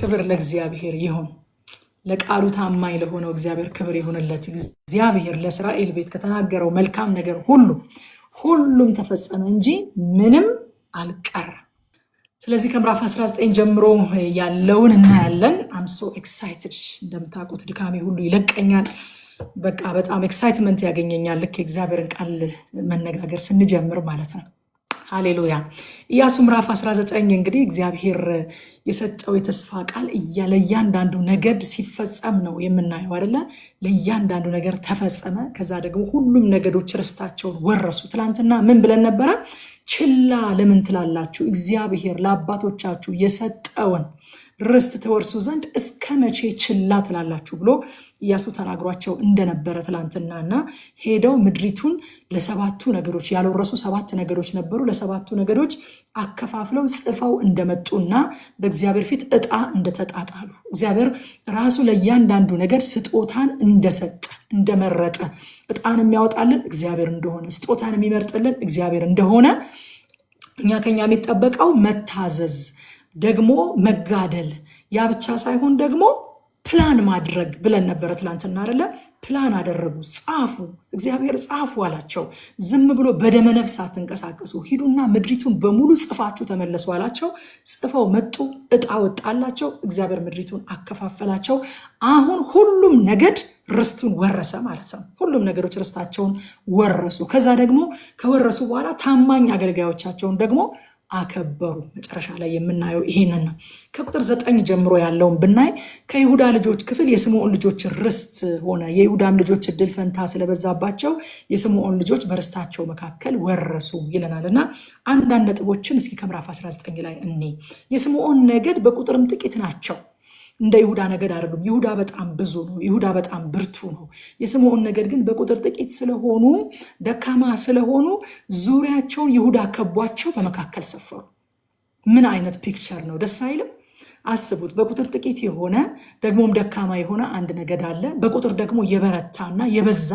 ክብር ለእግዚአብሔር ይሁን። ለቃሉ ታማኝ ለሆነው እግዚአብሔር ክብር ይሁንለት። እግዚአብሔር ለእስራኤል ቤት ከተናገረው መልካም ነገር ሁሉም ተፈጸመ እንጂ ምንም አልቀረ። ስለዚህ ከምዕራፍ 19 ጀምሮ ያለውን እናያለን። አም ሶ ኤክሳይትድ። እንደምታውቁት ድካሜ ሁሉ ይለቀኛል። በቃ በጣም ኤክሳይትመንት ያገኘኛል ልክ የእግዚአብሔርን ቃል መነጋገር ስንጀምር ማለት ነው። ሃሌሉያ። ኢያሱ ምዕራፍ 19 እንግዲህ እግዚአብሔር የሰጠው የተስፋ ቃል ለእያንዳንዱ ነገድ ሲፈጸም ነው የምናየው አይደለ? ለእያንዳንዱ ነገር ተፈጸመ። ከዛ ደግሞ ሁሉም ነገዶች ርስታቸውን ወረሱ። ትላንትና ምን ብለን ነበረ? ችላ ለምን ትላላችሁ? እግዚአብሔር ለአባቶቻችሁ የሰጠውን ርስት ተወርሱ ዘንድ እስከ መቼ ችላ ትላላችሁ ብሎ ኢያሱ ተናግሯቸው እንደነበረ ትላንትናና ሄደው ምድሪቱን ለሰባቱ ነገዶች ያልወረሱ 7 ነገዶች ነበሩ። ለሰባቱ ነገዶች አከፋፍለው ጽፈው እንደመጡና በእግዚአብሔር ፊት ዕጣ እንደተጣጣሉ እግዚአብሔር ራሱ ለእያንዳንዱ ነገድ ስጦታን እንደሰጠ እንደመረጠ ዕጣን የሚያወጣልን እግዚአብሔር እንደሆነ ስጦታን የሚመርጥልን እግዚአብሔር እንደሆነ እኛ ከኛ የሚጠበቀው መታዘዝ ደግሞ መጋደል ያ ብቻ ሳይሆን ደግሞ ፕላን ማድረግ ብለን ነበረ ትላንትና አይደለ? ፕላን አደረጉ፣ ጻፉ። እግዚአብሔር ጻፉ አላቸው። ዝም ብሎ በደመ ነፍስ አትንቀሳቀሱ፣ ሂዱና ምድሪቱን በሙሉ ጽፋችሁ ተመለሱ አላቸው። ጽፈው መጡ፣ ዕጣ ወጣላቸው። እግዚአብሔር ምድሪቱን አከፋፈላቸው። አሁን ሁሉም ነገድ ርስቱን ወረሰ ማለት ነው። ሁሉም ነገዶች ርስታቸውን ወረሱ። ከዛ ደግሞ ከወረሱ በኋላ ታማኝ አገልጋዮቻቸውን ደግሞ አከበሩ። መጨረሻ ላይ የምናየው ይሄንን ነው። ከቁጥር 9 ጀምሮ ያለውን ብናይ ከይሁዳ ልጆች ክፍል የስምዖን ልጆች ርስት ሆነ። የይሁዳም ልጆች እድል ፈንታ ስለበዛባቸው የስምዖን ልጆች በርስታቸው መካከል ወረሱ ይለናል እና አንዳንድ ነጥቦችን እስኪ ከምዕራፍ 19 ላይ እኔ የስምዖን ነገድ በቁጥርም ጥቂት ናቸው። እንደ ይሁዳ ነገድ አይደሉም። ይሁዳ በጣም ብዙ ነው። ይሁዳ በጣም ብርቱ ነው። የስምዖን ነገድ ግን በቁጥር ጥቂት ስለሆኑ ደካማ ስለሆኑ ዙሪያቸውን ይሁዳ ከቧቸው በመካከል ሰፈሩ። ምን አይነት ፒክቸር ነው! ደስ አይልም? አስቡት። በቁጥር ጥቂት የሆነ ደግሞም ደካማ የሆነ አንድ ነገድ አለ። በቁጥር ደግሞ የበረታና የበዛ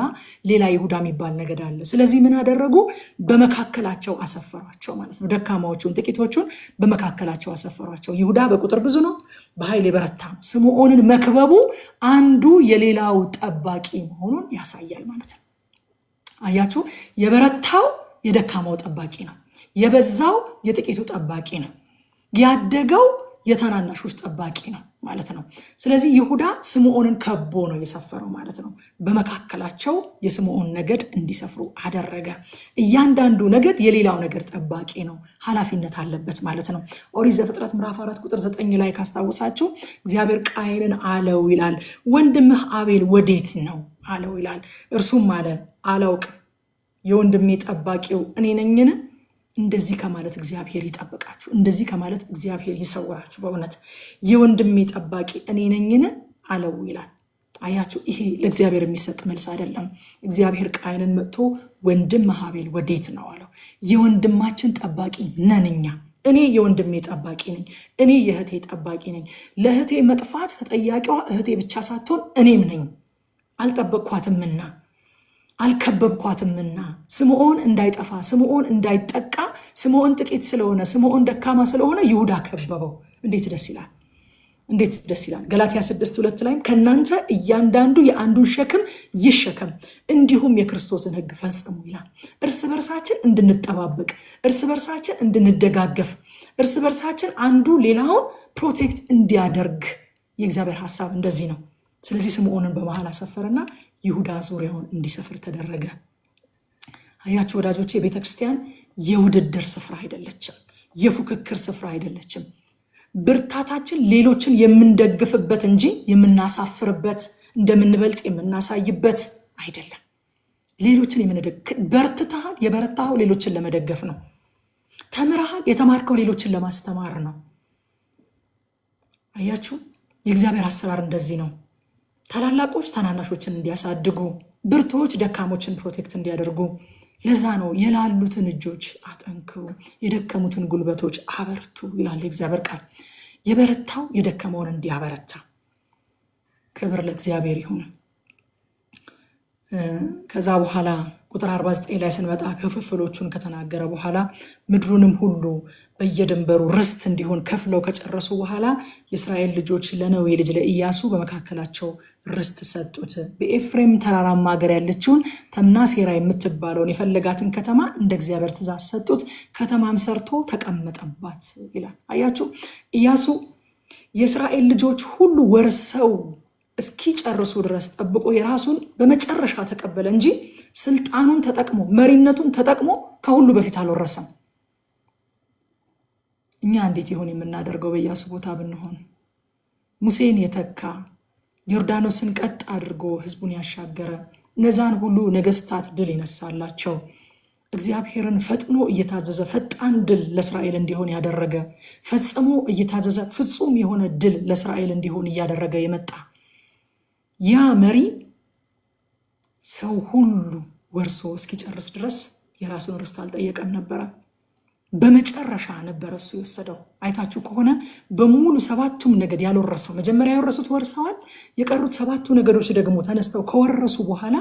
ሌላ ይሁዳ የሚባል ነገድ አለ። ስለዚህ ምን አደረጉ? በመካከላቸው አሰፈሯቸው ማለት ነው። ደካማዎቹን ጥቂቶቹን በመካከላቸው አሰፈሯቸው። ይሁዳ በቁጥር ብዙ ነው፣ በኃይል የበረታ ነው። ስምዖንን መክበቡ አንዱ የሌላው ጠባቂ መሆኑን ያሳያል ማለት ነው። አያችሁ፣ የበረታው የደካማው ጠባቂ ነው። የበዛው የጥቂቱ ጠባቂ ነው። ያደገው የታናናሾች ጠባቂ ነው ማለት ነው። ስለዚህ ይሁዳ ስምዖንን ከቦ ነው የሰፈረው ማለት ነው። በመካከላቸው የስምዖን ነገድ እንዲሰፍሩ አደረገ። እያንዳንዱ ነገድ የሌላው ነገድ ጠባቂ ነው፣ ኃላፊነት አለበት ማለት ነው። ኦሪት ዘፍጥረት ምዕራፍ 4 ቁጥር 9 ላይ ካስታወሳችሁ እግዚአብሔር ቃየንን አለው ይላል፣ ወንድምህ አቤል ወዴት ነው አለው ይላል። እርሱም አለ አላውቅም፣ የወንድሜ ጠባቂው እኔ ነኝን? እንደዚህ ከማለት እግዚአብሔር ይጠብቃችሁ። እንደዚህ ከማለት እግዚአብሔር ይሰውራችሁ። በእውነት የወንድሜ ጠባቂ እኔ ነኝን አለው ይላል። አያችሁ፣ ይሄ ለእግዚአብሔር የሚሰጥ መልስ አይደለም። እግዚአብሔር ቃየንን መጥቶ ወንድምህ አቤል ወዴት ነው አለው። የወንድማችን ጠባቂ ነን እኛ። እኔ የወንድሜ ጠባቂ ነኝ። እኔ የእህቴ ጠባቂ ነኝ። ለእህቴ መጥፋት ተጠያቂዋ እህቴ ብቻ ሳትሆን እኔም ነኝ። አልጠበቅኳትምና አልከበብኳትምና ስምዖን እንዳይጠፋ ስምዖን እንዳይጠቃ ስምዖን ጥቂት ስለሆነ ስምዖን ደካማ ስለሆነ ይሁዳ ከበበው። እንዴት ደስ ይላል! እንዴት ደስ ይላል! ገላትያ 6:2 ላይም ከእናንተ እያንዳንዱ የአንዱን ሸክም ይሸከም እንዲሁም የክርስቶስን ሕግ ፈጽሙ ይላል። እርስ በርሳችን እንድንጠባበቅ፣ እርስ በርሳችን እንድንደጋገፍ፣ እርስ በርሳችን አንዱ ሌላውን ፕሮቴክት እንዲያደርግ የእግዚአብሔር ሐሳብ እንደዚህ ነው። ስለዚህ ስምዖንን በመሃል አሰፈረና ይሁዳ ዙሪያውን እንዲሰፍር ተደረገ። አያችሁ ወዳጆቼ፣ ቤተክርስቲያን የውድድር ስፍራ አይደለችም፣ የፉክክር ስፍራ አይደለችም። ብርታታችን ሌሎችን የምንደግፍበት እንጂ የምናሳፍርበት፣ እንደምንበልጥ የምናሳይበት አይደለም። ሌሎችን በርትተሃል፣ የበረታኸው ሌሎችን ለመደገፍ ነው። ተምረሃል፣ የተማርከው ሌሎችን ለማስተማር ነው። አያችሁ፣ የእግዚአብሔር አሰራር እንደዚህ ነው። ታላላቆች ታናናሾችን እንዲያሳድጉ፣ ብርቶች ደካሞችን ፕሮቴክት እንዲያደርጉ። ለዛ ነው የላሉትን እጆች አጠንክሩ፣ የደከሙትን ጉልበቶች አበርቱ ይላል የእግዚአብሔር ቃል። የበረታው የደከመውን እንዲያበረታ። ክብር ለእግዚአብሔር ይሁን። ከዛ በኋላ ቁጥር 49 ላይ ስንመጣ ክፍፍሎቹን ከተናገረ በኋላ ምድሩንም ሁሉ በየድንበሩ ርስት እንዲሆን ከፍለው ከጨረሱ በኋላ የእስራኤል ልጆች ለነዌ ልጅ ለኢያሱ በመካከላቸው ርስት ሰጡት። በኤፍሬም ተራራማ ሀገር ያለችውን ተምናሴራ የምትባለውን የፈለጋትን ከተማ እንደ እግዚአብሔር ትእዛዝ ሰጡት። ከተማም ሰርቶ ተቀመጠባት ይላል። አያችሁ፣ ኢያሱ የእስራኤል ልጆች ሁሉ ወርሰው እስኪጨርሱ ድረስ ጠብቆ የራሱን በመጨረሻ ተቀበለ እንጂ ስልጣኑን ተጠቅሞ መሪነቱን ተጠቅሞ ከሁሉ በፊት አልወረሰም። እኛ እንዴት ይሆን የምናደርገው? በኢያሱ ቦታ ብንሆን ሙሴን የተካ ዮርዳኖስን ቀጥ አድርጎ ህዝቡን ያሻገረ እነዛን ሁሉ ነገስታት ድል ይነሳላቸው እግዚአብሔርን ፈጥኖ እየታዘዘ ፈጣን ድል ለእስራኤል እንዲሆን ያደረገ ፈጽሞ እየታዘዘ ፍጹም የሆነ ድል ለእስራኤል እንዲሆን እያደረገ የመጣ ያ መሪ ሰው ሁሉ ወርሶ እስኪጨርስ ድረስ የራሱን ርስት አልጠየቀም ነበረ። በመጨረሻ ነበረ እሱ የወሰደው። አይታችሁ ከሆነ በሙሉ ሰባቱም ነገድ ያልወረሰው መጀመሪያ የወረሱት ወርሰዋል። የቀሩት ሰባቱ ነገዶች ደግሞ ተነስተው ከወረሱ በኋላ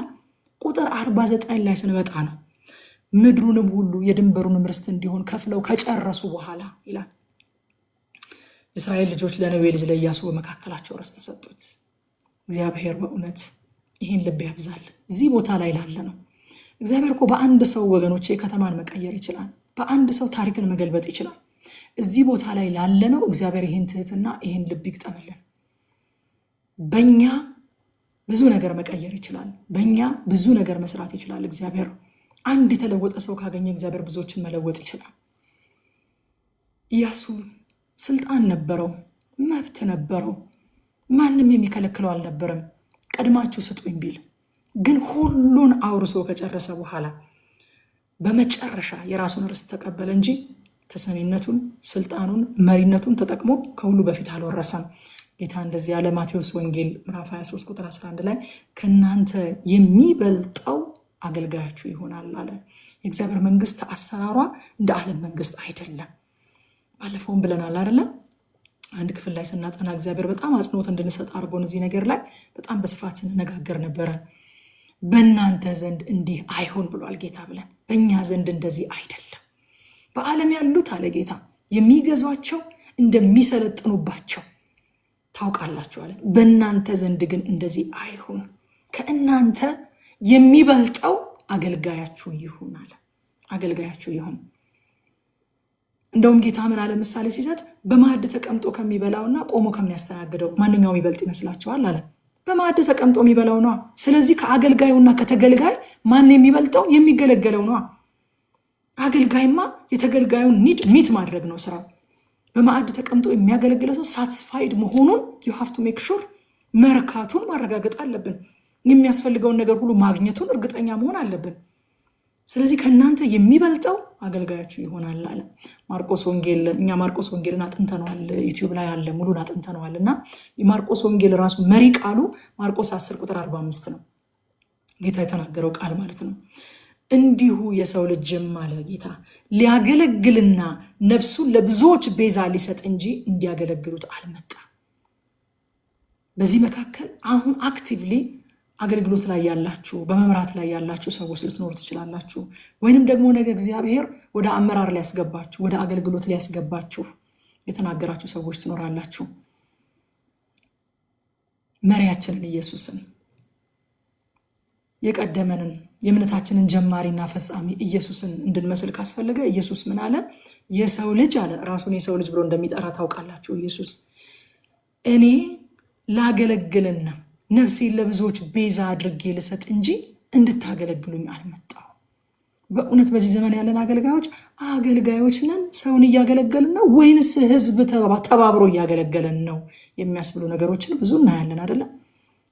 ቁጥር 49 ላይ ስንመጣ ነው ምድሩንም ሁሉ የድንበሩንም ርስት እንዲሆን ከፍለው ከጨረሱ በኋላ ይላል። የእስራኤል ልጆች ለነዌ ልጅ ለኢያሱ በመካከላቸው ርስት ሰጡት። እግዚአብሔር በእውነት ይህን ልብ ያብዛል። እዚህ ቦታ ላይ ላለ ነው እግዚአብሔር እኮ በአንድ ሰው ወገኖች ከተማን መቀየር ይችላል። በአንድ ሰው ታሪክን መገልበጥ ይችላል። እዚህ ቦታ ላይ ላለ ነው እግዚአብሔር ይህን ትህትና ይህን ልብ ይግጠምልን። በእኛ ብዙ ነገር መቀየር ይችላል። በእኛ ብዙ ነገር መስራት ይችላል። እግዚአብሔር አንድ የተለወጠ ሰው ካገኘ እግዚአብሔር ብዙዎችን መለወጥ ይችላል። ኢያሱ ስልጣን ነበረው፣ መብት ነበረው፣ ማንም የሚከለክለው አልነበረም። ቀድማችሁ ስጡኝ ቢል ግን ሁሉን አውርሶ ከጨረሰ በኋላ በመጨረሻ የራሱን ርስት ተቀበለ እንጂ ተሰሚነቱን፣ ስልጣኑን፣ መሪነቱን ተጠቅሞ ከሁሉ በፊት አልወረሰም። ጌታ እንደዚህ ያለ ማቴዎስ ወንጌል ምዕራፍ 23 ቁጥር 11 ላይ ከእናንተ የሚበልጠው አገልጋያችሁ ይሆናል አለ። የእግዚአብሔር መንግስት አሰራሯ እንደ ዓለም መንግስት አይደለም። ባለፈውም ብለናል አይደለም? አንድ ክፍል ላይ ስናጠና እግዚአብሔር በጣም አጽንኦት እንድንሰጥ አድርጎን እዚህ ነገር ላይ በጣም በስፋት ስንነጋገር ነበረ። በእናንተ ዘንድ እንዲህ አይሆን ብሏል ጌታ ብለን። በእኛ ዘንድ እንደዚህ አይደለም። በዓለም ያሉት አለ ጌታ የሚገዟቸው እንደሚሰለጥኑባቸው ታውቃላችሁ አለ። በእናንተ ዘንድ ግን እንደዚህ አይሆን፣ ከእናንተ የሚበልጠው አገልጋያችሁ ይሁን አለ። አገልጋያችሁ ይሁን። እንደውም ጌታ ምን አለ ምሳሌ ሲሰጥ በማዕድ ተቀምጦ ከሚበላውና ቆሞ ከሚያስተናግደው ማንኛውም ይበልጥ ይመስላችኋል አለ። በማዕድ ተቀምጦ የሚበላው ነው። ስለዚህ ከአገልጋዩና ከተገልጋይ ማን የሚበልጠው? የሚገለገለው ነው። አገልጋይማ የተገልጋዩን ኒድ ሚት ማድረግ ነው ስራው። በማዕድ ተቀምጦ የሚያገለግለው ሰው ሳቲስፋይድ መሆኑን you have to make sure መርካቱን ማረጋገጥ አለብን። የሚያስፈልገውን ነገር ሁሉ ማግኘቱን እርግጠኛ መሆን አለብን። ስለዚህ ከእናንተ የሚበልጠው አገልጋያችሁ ይሆናል አለ። ማርቆስ ወንጌል እኛ ማርቆስ ወንጌልን አጥንተነዋል፣ ዩቲዩብ ላይ አለ፣ ሙሉን አጥንተነዋል። እና የማርቆስ ወንጌል ራሱ መሪ ቃሉ ማርቆስ 10 ቁጥር 45 ነው። ጌታ የተናገረው ቃል ማለት ነው። እንዲሁ የሰው ልጅም አለ ጌታ ሊያገለግልና ነፍሱን ለብዙዎች ቤዛ ሊሰጥ እንጂ እንዲያገለግሉት አልመጣም። በዚህ መካከል አሁን አክቲቭሊ አገልግሎት ላይ ያላችሁ፣ በመምራት ላይ ያላችሁ ሰዎች ልትኖሩ ትችላላችሁ። ወይንም ደግሞ ነገ እግዚአብሔር ወደ አመራር ሊያስገባችሁ፣ ወደ አገልግሎት ሊያስገባችሁ የተናገራችሁ ሰዎች ትኖራላችሁ። መሪያችንን ኢየሱስን የቀደመንን የእምነታችንን ጀማሪና ፈጻሚ ኢየሱስን እንድንመስል ካስፈለገ ኢየሱስ ምን አለ? የሰው ልጅ አለ፣ ራሱን የሰው ልጅ ብሎ እንደሚጠራ ታውቃላችሁ። ኢየሱስ እኔ ላገለግልና ነፍሴን ለብዙዎች ቤዛ አድርጌ ልሰጥ እንጂ እንድታገለግሉኝ አልመጣሁም። በእውነት በዚህ ዘመን ያለን አገልጋዮች ነን? ሰውን እያገለገልን ነው ወይንስ ህዝብ ተባብሮ እያገለገለን ነው የሚያስብሉ ነገሮችን ብዙ እናያለን አይደለም?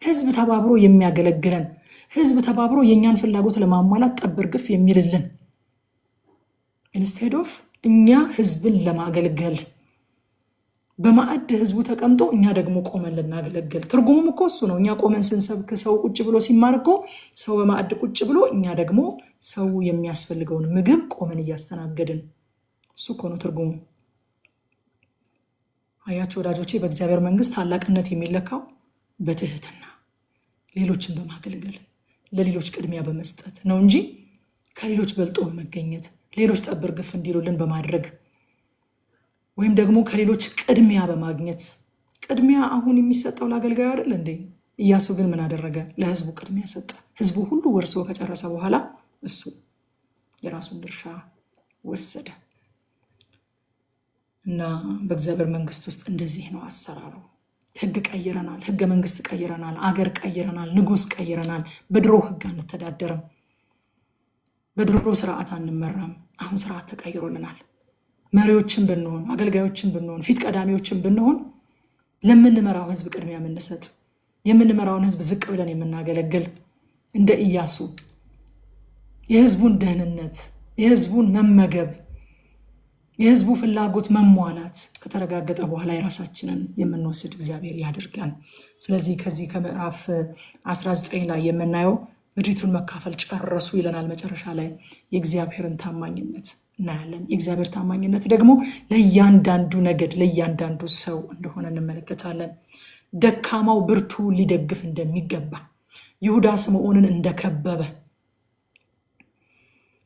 ህዝብ ተባብሮ የሚያገለግለን፣ ህዝብ ተባብሮ የእኛን ፍላጎት ለማሟላት ጠብር ግፍ የሚልልን ኢንስቴድ ኦፍ እኛ ህዝብን ለማገልገል በማዕድ ህዝቡ ተቀምጦ እኛ ደግሞ ቆመን ልናገለግል። ትርጉሙም እኮ እሱ ነው። እኛ ቆመን ስንሰብክ ሰው ቁጭ ብሎ ሲማር እኮ ሰው በማዕድ ቁጭ ብሎ፣ እኛ ደግሞ ሰው የሚያስፈልገውን ምግብ ቆመን እያስተናገድን፣ እሱ እኮ ነው ትርጉሙ። አያችሁ ወዳጆቼ፣ በእግዚአብሔር መንግስት ታላቅነት የሚለካው በትህትና ሌሎችን በማገልገል ለሌሎች ቅድሚያ በመስጠት ነው እንጂ ከሌሎች በልጦ በመገኘት ሌሎች ጠብር ግፍ እንዲሉልን በማድረግ ወይም ደግሞ ከሌሎች ቅድሚያ በማግኘት ቅድሚያ አሁን የሚሰጠው ለአገልጋዩ አይደል እንዴ? ኢያሱ ግን ምን አደረገ? ለህዝቡ ቅድሚያ ሰጠ። ህዝቡ ሁሉ ወርሶ ከጨረሰ በኋላ እሱ የራሱን ድርሻ ወሰደ። እና በእግዚአብሔር መንግስት ውስጥ እንደዚህ ነው አሰራሩ። ህግ ቀይረናል፣ ህገ መንግስት ቀይረናል፣ አገር ቀይረናል፣ ንጉስ ቀይረናል። በድሮ ህግ አንተዳደርም፣ በድሮ ስርዓት አንመራም። አሁን ስርዓት ተቀይሮልናል። መሪዎችን ብንሆን፣ አገልጋዮችን ብንሆን፣ ፊት ቀዳሚዎችን ብንሆን ለምንመራው ህዝብ ቅድሚያ የምንሰጥ፣ የምንመራውን ህዝብ ዝቅ ብለን የምናገለግል እንደ ኢያሱ የህዝቡን ደህንነት፣ የህዝቡን መመገብ፣ የህዝቡ ፍላጎት መሟላት ከተረጋገጠ በኋላ የራሳችንን የምንወስድ እግዚአብሔር ያድርገን። ስለዚህ ከዚህ ከምዕራፍ 19 ላይ የምናየው ምድሪቱን መካፈል ጨረሱ ይለናል። መጨረሻ ላይ የእግዚአብሔርን ታማኝነት እናያለን። የእግዚአብሔር ታማኝነት ደግሞ ለእያንዳንዱ ነገድ፣ ለእያንዳንዱ ሰው እንደሆነ እንመለከታለን። ደካማው ብርቱ ሊደግፍ እንደሚገባ፣ ይሁዳ ስምዖንን እንደከበበ፣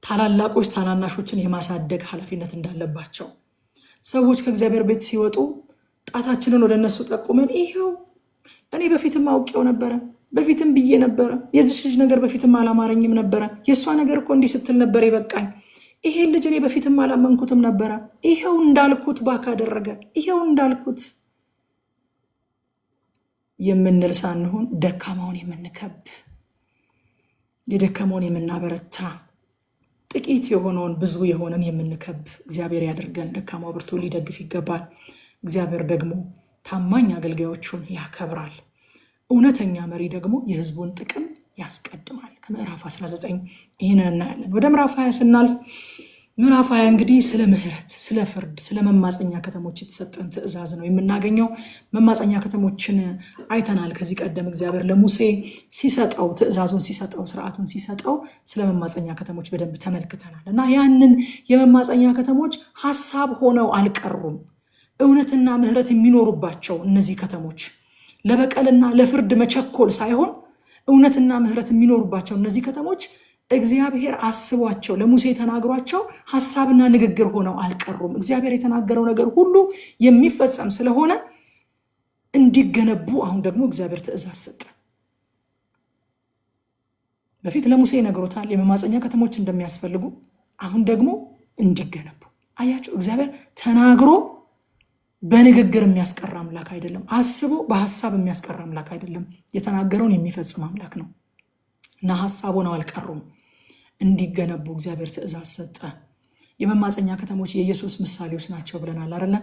ታላላቆች ታናናሾችን የማሳደግ ኃላፊነት እንዳለባቸው፣ ሰዎች ከእግዚአብሔር ቤት ሲወጡ ጣታችንን ወደ እነሱ ጠቁመን ይሄው እኔ በፊትም አውቄው ነበረ፣ በፊትም ብዬ ነበረ፣ የዚህ ልጅ ነገር በፊትም አላማረኝም ነበረ፣ የእሷ ነገር እኮ እንዲህ ስትል ነበር ይበቃኝ፣ ይሄ ልጅ እኔ በፊትም አላመንኩትም ነበረ፣ ይሄው እንዳልኩት ባክ አደረገ፣ ይሄው እንዳልኩት የምንል ሳንሆን ደካማውን የምንከብ፣ የደከመውን የምናበረታ፣ ጥቂት የሆነውን ብዙ የሆነን የምንከብ እግዚአብሔር ያድርገን። ደካማው ብርቱ ሊደግፍ ይገባል። እግዚአብሔር ደግሞ ታማኝ አገልጋዮቹን ያከብራል። እውነተኛ መሪ ደግሞ የህዝቡን ጥቅም ያስቀድማል። ከምዕራፍ 19 ይህንን እናያለን። ወደ ምዕራፍ 20 ስናልፍ ምዕራፍ 20 እንግዲህ ስለ ምህረት፣ ስለ ፍርድ፣ ስለ መማፀኛ ከተሞች የተሰጠን ትእዛዝ ነው የምናገኘው። መማፀኛ ከተሞችን አይተናል ከዚህ ቀደም እግዚአብሔር ለሙሴ ሲሰጠው፣ ትእዛዙን ሲሰጠው፣ ስርዓቱን ሲሰጠው ስለ መማፀኛ ከተሞች በደንብ ተመልክተናል። እና ያንን የመማፀኛ ከተሞች ሀሳብ ሆነው አልቀሩም። እውነትና ምህረት የሚኖሩባቸው እነዚህ ከተሞች ለበቀልና ለፍርድ መቸኮል ሳይሆን እውነትና ምህረት የሚኖሩባቸው እነዚህ ከተሞች እግዚአብሔር አስቧቸው ለሙሴ ተናግሯቸው ሐሳብና ንግግር ሆነው አልቀሩም። እግዚአብሔር የተናገረው ነገር ሁሉ የሚፈጸም ስለሆነ እንዲገነቡ አሁን ደግሞ እግዚአብሔር ትእዛዝ ሰጠ። በፊት ለሙሴ ነግሮታል የመማፀኛ ከተሞች እንደሚያስፈልጉ፣ አሁን ደግሞ እንዲገነቡ። አያቸው፣ እግዚአብሔር ተናግሮ በንግግር የሚያስቀር አምላክ አይደለም። አስቦ በሐሳብ የሚያስቀር አምላክ አይደለም። የተናገረውን የሚፈጽም አምላክ ነው እና ሐሳቡ ነው አልቀሩም። እንዲገነቡ እግዚአብሔር ትእዛዝ ሰጠ። የመማፀኛ ከተሞች የኢየሱስ ምሳሌዎች ናቸው ብለናል አይደለ?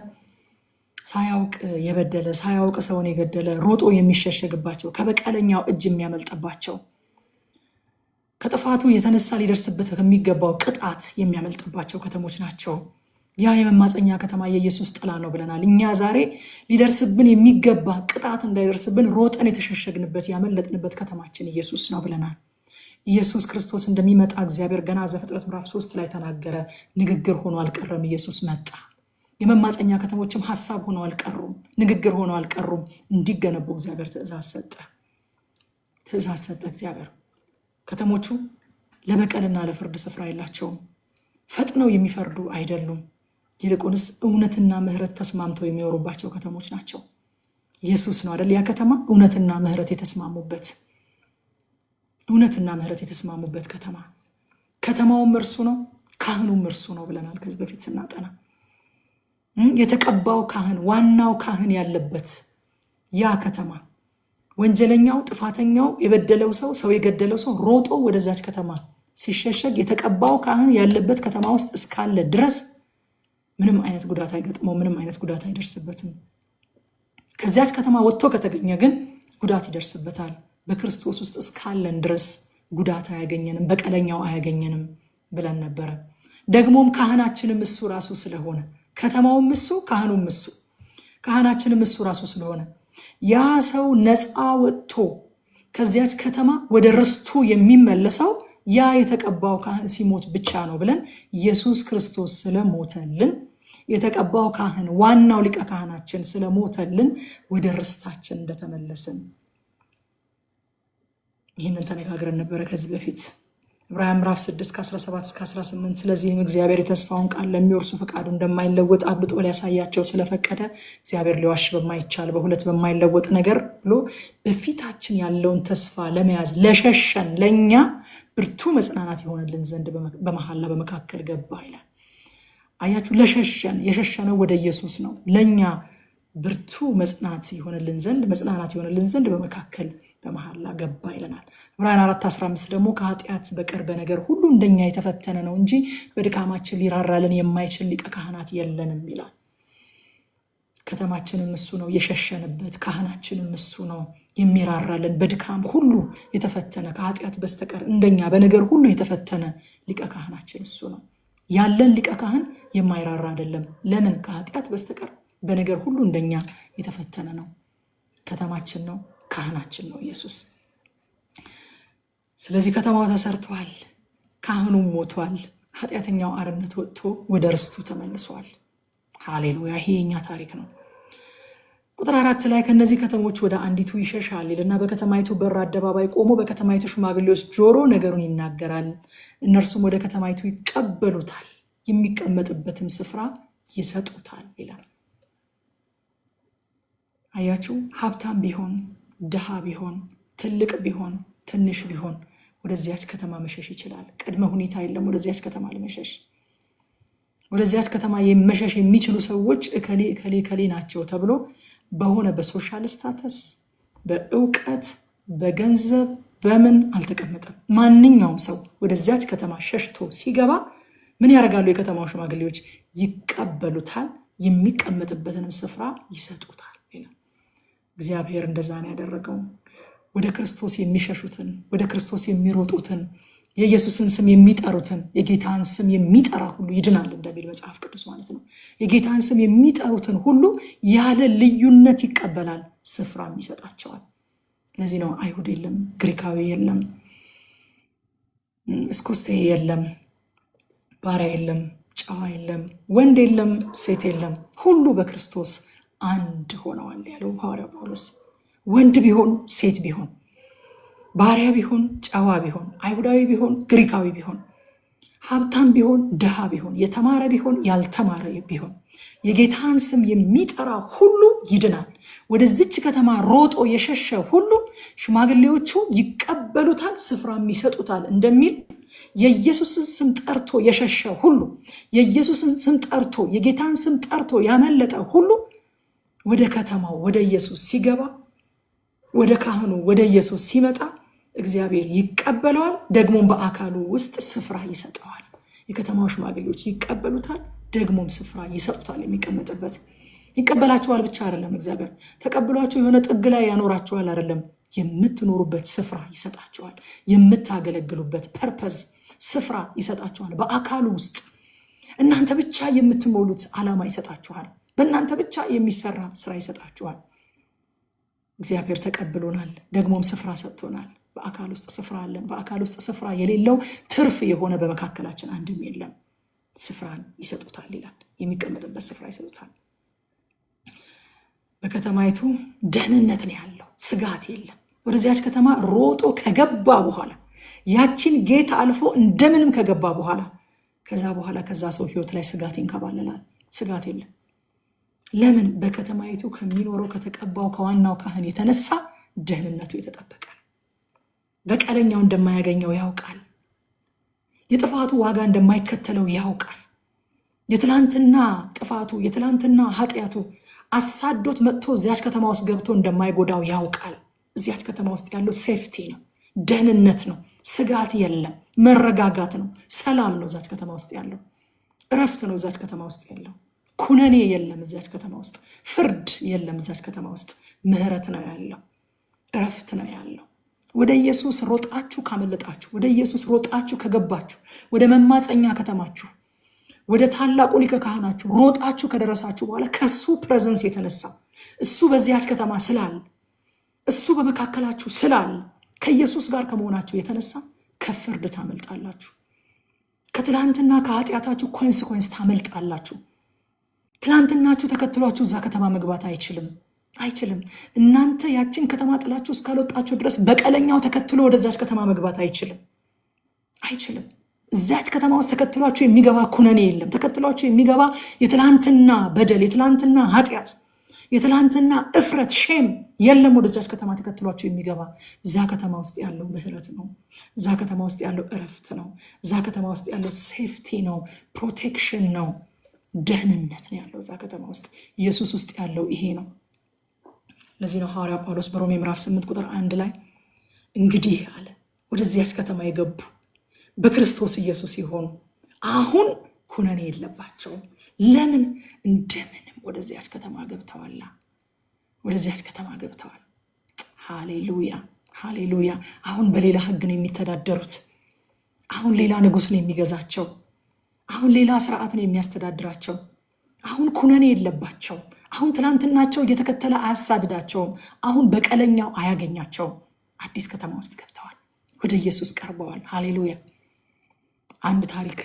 ሳያውቅ የበደለ፣ ሳያውቅ ሰውን የገደለ ሮጦ የሚሸሸግባቸው፣ ከበቀለኛው እጅ የሚያመልጥባቸው፣ ከጥፋቱ የተነሳ ሊደርስበት ከሚገባው ቅጣት የሚያመልጥባቸው ከተሞች ናቸው። ያ የመማፀኛ ከተማ የኢየሱስ ጥላ ነው ብለናል። እኛ ዛሬ ሊደርስብን የሚገባ ቅጣት እንዳይደርስብን ሮጠን የተሸሸግንበት ያመለጥንበት ከተማችን ኢየሱስ ነው ብለናል። ኢየሱስ ክርስቶስ እንደሚመጣ እግዚአብሔር ገና ዘፍጥረት ምዕራፍ 3 ላይ ተናገረ። ንግግር ሆኖ አልቀረም፣ ኢየሱስ መጣ። የመማፀኛ ከተሞችም ሐሳብ ሆኖ አልቀሩም፣ ንግግር ሆኖ አልቀሩም። እንዲገነቡ እግዚአብሔር ትእዛዝ ሰጠ። እግዚአብሔር ከተሞቹ ለበቀልና ለፍርድ ስፍራ የላቸውም። ፈጥነው የሚፈርዱ አይደሉም። ይልቁንስ እውነትና ምህረት ተስማምተው የሚኖሩባቸው ከተሞች ናቸው። ኢየሱስ ነው አይደል? ያ ከተማ እውነትና ምህረት የተስማሙበት፣ እውነትና ምህረት የተስማሙበት ከተማ። ከተማውም እርሱ ነው፣ ካህኑም እርሱ ነው ብለናል ከዚህ በፊት ስናጠና። የተቀባው ካህን፣ ዋናው ካህን ያለበት ያ ከተማ፣ ወንጀለኛው፣ ጥፋተኛው፣ የበደለው ሰው የገደለው ሰው ሮጦ ወደዛች ከተማ ሲሸሸግ የተቀባው ካህን ያለበት ከተማ ውስጥ እስካለ ድረስ ምንም አይነት ጉዳት አይገጥመው፣ ምንም አይነት ጉዳት አይደርስበትም። ከዚያች ከተማ ወጥቶ ከተገኘ ግን ጉዳት ይደርስበታል። በክርስቶስ ውስጥ እስካለን ድረስ ጉዳት አያገኘንም፣ በቀለኛው አያገኘንም ብለን ነበረ። ደግሞም ካህናችንም እሱ ራሱ ስለሆነ፣ ከተማውም እሱ፣ ካህኑም እሱ፣ ካህናችንም እሱ ራሱ ስለሆነ ያ ሰው ነፃ ወጥቶ ከዚያች ከተማ ወደ ርስቱ የሚመለሰው ያ የተቀባው ካህን ሲሞት ብቻ ነው ብለን ኢየሱስ ክርስቶስ ስለሞተልን፣ የተቀባው ካህን ዋናው ሊቀ ካህናችን ስለሞተልን ወደ ርስታችን እንደተመለስን ይህንን ተነጋግረን ነበረ ከዚህ በፊት። ዕብራውያን ምዕራፍ 6 ከ17 እስከ 18 ስለዚህም እግዚአብሔር የተስፋውን ቃል ለሚወርሱ ፈቃዱ እንደማይለወጥ አብልጦ ሊያሳያቸው ስለፈቀደ እግዚአብሔር ሊዋሽ በማይቻል በሁለት በማይለወጥ ነገር ብሎ በፊታችን ያለውን ተስፋ ለመያዝ ለሸሸን ለኛ ብርቱ መጽናናት ይሆንልን ዘንድ በመሐላ በመካከል ገባ ይላል። አያችሁ፣ ለሸሸን የሸሸነው ወደ ኢየሱስ ነው። ለኛ ብርቱ መጽናናት ይሆንልን ዘንድ በመካከል በመሐላ ገባ ይለናል። ዕብራውያን 4:15 ደግሞ ከኃጢአት በቀር በነገር ሁሉ እንደኛ የተፈተነ ነው እንጂ በድካማችን ሊራራልን የማይችል ሊቀ ካህናት የለንም ይላል። ከተማችንም እሱ ነው የሸሸንበት፣ ካህናችንም እሱ ነው የሚራራልን። በድካም ሁሉ የተፈተነ ከኃጢአት በስተቀር እንደኛ በነገር ሁሉ የተፈተነ ሊቀ ካህናችን እሱ ነው። ያለን ሊቀ ካህን የማይራራ አይደለም። ለምን? ከኃጢአት በስተቀር በነገር ሁሉ እንደኛ የተፈተነ ነው። ከተማችን ነው፣ ካህናችን ነው ኢየሱስ። ስለዚህ ከተማው ተሰርቷል፣ ካህኑም ሞቷል፣ ኃጢአተኛው አርነት ወጥቶ ወደ ርስቱ ተመልሷል። ሃሌሉያ! ይሄ የኛ ታሪክ ነው። ቁጥር 4 ላይ ከነዚህ ከተሞች ወደ አንዲቱ ይሸሻል ይልና በከተማይቱ በር አደባባይ ቆሞ በከተማይቱ ሽማግሌዎች ጆሮ ነገሩን ይናገራል። እነርሱም ወደ ከተማይቱ ይቀበሉታል፣ የሚቀመጥበትም ስፍራ ይሰጡታል ይላል። አያችሁ፣ ሀብታም ቢሆን ድሃ ቢሆን ትልቅ ቢሆን ትንሽ ቢሆን ወደዚያች ከተማ መሸሽ ይችላል። ቅድመ ሁኔታ የለም ወደዚያች ከተማ ለመሸሽ። ወደዚያች ከተማ መሸሽ የሚችሉ ሰዎች እከሌ እከሌ እከሌ ናቸው ተብሎ በሆነ በሶሻል ስታተስ፣ በእውቀት፣ በገንዘብ በምን አልተቀመጠም። ማንኛውም ሰው ወደዚያች ከተማ ሸሽቶ ሲገባ ምን ያደርጋሉ? የከተማው ሽማግሌዎች ይቀበሉታል፣ የሚቀመጥበትንም ስፍራ ይሰጡታል። እግዚአብሔር እንደዛ ነው ያደረገው። ወደ ክርስቶስ የሚሸሹትን፣ ወደ ክርስቶስ የሚሮጡትን፣ የኢየሱስን ስም የሚጠሩትን፣ የጌታን ስም የሚጠራ ሁሉ ይድናል እንደሚል መጽሐፍ ቅዱስ ማለት ነው። የጌታን ስም የሚጠሩትን ሁሉ ያለ ልዩነት ይቀበላል፣ ስፍራም ይሰጣቸዋል። ለዚህ ነው አይሁድ የለም፣ ግሪካዊ የለም፣ እስኩስቴ የለም፣ ባሪያ የለም፣ ጨዋ የለም፣ ወንድ የለም፣ ሴት የለም፣ ሁሉ በክርስቶስ አንድ ሆነዋል ያለው ሐዋርያው ጳውሎስ። ወንድ ቢሆን ሴት ቢሆን፣ ባሪያ ቢሆን ጨዋ ቢሆን፣ አይሁዳዊ ቢሆን ግሪካዊ ቢሆን፣ ሀብታም ቢሆን ድሃ ቢሆን፣ የተማረ ቢሆን ያልተማረ ቢሆን የጌታን ስም የሚጠራ ሁሉ ይድናል። ወደዚች ከተማ ሮጦ የሸሸ ሁሉ ሽማግሌዎቹ ይቀበሉታል፣ ስፍራም ይሰጡታል እንደሚል የኢየሱስን ስም ጠርቶ የሸሸ ሁሉ፣ የኢየሱስን ስም ጠርቶ የጌታን ስም ጠርቶ ያመለጠ ሁሉ ወደ ከተማው ወደ ኢየሱስ ሲገባ፣ ወደ ካህኑ ወደ ኢየሱስ ሲመጣ እግዚአብሔር ይቀበለዋል፣ ደግሞም በአካሉ ውስጥ ስፍራ ይሰጠዋል። የከተማው ሽማግሌዎች ይቀበሉታል፣ ደግሞም ስፍራ ይሰጡታል። የሚቀመጥበት ይቀበላቸዋል ብቻ አይደለም፣ እግዚአብሔር ተቀብሏቸው የሆነ ጥግ ላይ ያኖራቸዋል አይደለም፣ የምትኖሩበት ስፍራ ይሰጣቸዋል። የምታገለግሉበት ፐርፐዝ ስፍራ ይሰጣቸዋል። በአካሉ ውስጥ እናንተ ብቻ የምትሞሉት ዓላማ ይሰጣችኋል። በእናንተ ብቻ የሚሰራ ስራ ይሰጣችኋል። እግዚአብሔር ተቀብሎናል፣ ደግሞም ስፍራ ሰጥቶናል። በአካል ውስጥ ስፍራ አለን። በአካል ውስጥ ስፍራ የሌለው ትርፍ የሆነ በመካከላችን አንድም የለም። ስፍራን ይሰጡታል ይላል። የሚቀመጥበት ስፍራ ይሰጡታል። በከተማይቱ ደህንነት ነው ያለው፣ ስጋት የለም። ወደዚያች ከተማ ሮጦ ከገባ በኋላ ያችን ጌታ አልፎ እንደምንም ከገባ በኋላ ከዛ ሰው ህይወት ላይ ስጋት ይንከባለላል። ስጋት የለም። ለምን? በከተማይቱ ከሚኖረው ከተቀባው ከዋናው ካህን የተነሳ ደህንነቱ የተጠበቀ፣ በቀለኛው እንደማያገኘው ያውቃል። የጥፋቱ ዋጋ እንደማይከተለው ያውቃል። የትላንትና ጥፋቱ የትላንትና ኃጢአቱ አሳዶት መጥቶ እዚያች ከተማ ውስጥ ገብቶ እንደማይጎዳው ያውቃል። እዚያች ከተማ ውስጥ ያለው ሴፍቲ ነው፣ ደህንነት ነው፣ ስጋት የለም፣ መረጋጋት ነው፣ ሰላም ነው። እዛች ከተማ ውስጥ ያለው እረፍት ነው። እዛች ከተማ ውስጥ ያለው ኩነኔ የለም። እዛች ከተማ ውስጥ ፍርድ የለም። እዛች ከተማ ውስጥ ምህረት ነው ያለው፣ እረፍት ነው ያለው። ወደ ኢየሱስ ሮጣችሁ ካመለጣችሁ፣ ወደ ኢየሱስ ሮጣችሁ ከገባችሁ፣ ወደ መማፀኛ ከተማችሁ፣ ወደ ታላቁ ሊቀ ካህናችሁ ሮጣችሁ ከደረሳችሁ በኋላ ከሱ ፕሬዘንስ የተነሳ እሱ በዚያች ከተማ ስላለ፣ እሱ በመካከላችሁ ስላለ፣ ከኢየሱስ ጋር ከመሆናችሁ የተነሳ ከፍርድ ታመልጣላችሁ። ከትላንትና ከኃጢአታችሁ ኮንስኮንስ ታመልጣላችሁ። ትላንትናችሁ ተከትሏችሁ እዛ ከተማ መግባት አይችልም። እናንተ ያችን ከተማ ጥላችሁ እስካልወጣችሁ ድረስ በቀለኛው ተከትሎ ወደዛች ከተማ መግባት አይችልም። አይችልም። እዛች ከተማ ውስጥ ተከትሏችሁ የሚገባ ኩነኔ የለም። ተከትሏችሁ የሚገባ የትላንትና በደል፣ የትላንትና ኃጢአት፣ የትላንትና እፍረት፣ ሼም የለም። ወደዛች ከተማ ተከትሏችሁ የሚገባ እዛ ከተማ ውስጥ ያለው ምህረት ነው። እዛ ከተማ ውስጥ ያለው እረፍት ነው። እዛ ከተማ ውስጥ ያለው ሴፍቲ ነው፣ ፕሮቴክሽን ነው፣ ደህንነት ነው ያለው እዛ ከተማ ውስጥ። ኢየሱስ ውስጥ ያለው ይሄ ነው። ለዚህ ነው ሐዋርያ ጳውሎስ በሮሜ ምዕራፍ 8 ቁጥር 1 ላይ እንግዲህ አለ ወደዚያች ከተማ የገቡ በክርስቶስ ኢየሱስ ይሆኑ አሁን ኩነኔ የለባቸውም። ለምን? እንደምንም ወደዚያች ከተማ ገብተዋል። ወደዚያች ከተማ ገብተዋል። ሃሌሉያ ሃሌሉያ። አሁን በሌላ ሕግ ነው የሚተዳደሩት። አሁን ሌላ ንጉሥ ነው የሚገዛቸው። አሁን ሌላ ስርዓት ነው የሚያስተዳድራቸው። አሁን ኩነኔ የለባቸው። አሁን ትላንትናቸው እየተከተለ አያሳድዳቸውም። አሁን በቀለኛው አያገኛቸውም። አዲስ ከተማ ውስጥ ገብተዋል። ወደ ኢየሱስ ቀርበዋል። ሃሌሉያ። አንድ ታሪክ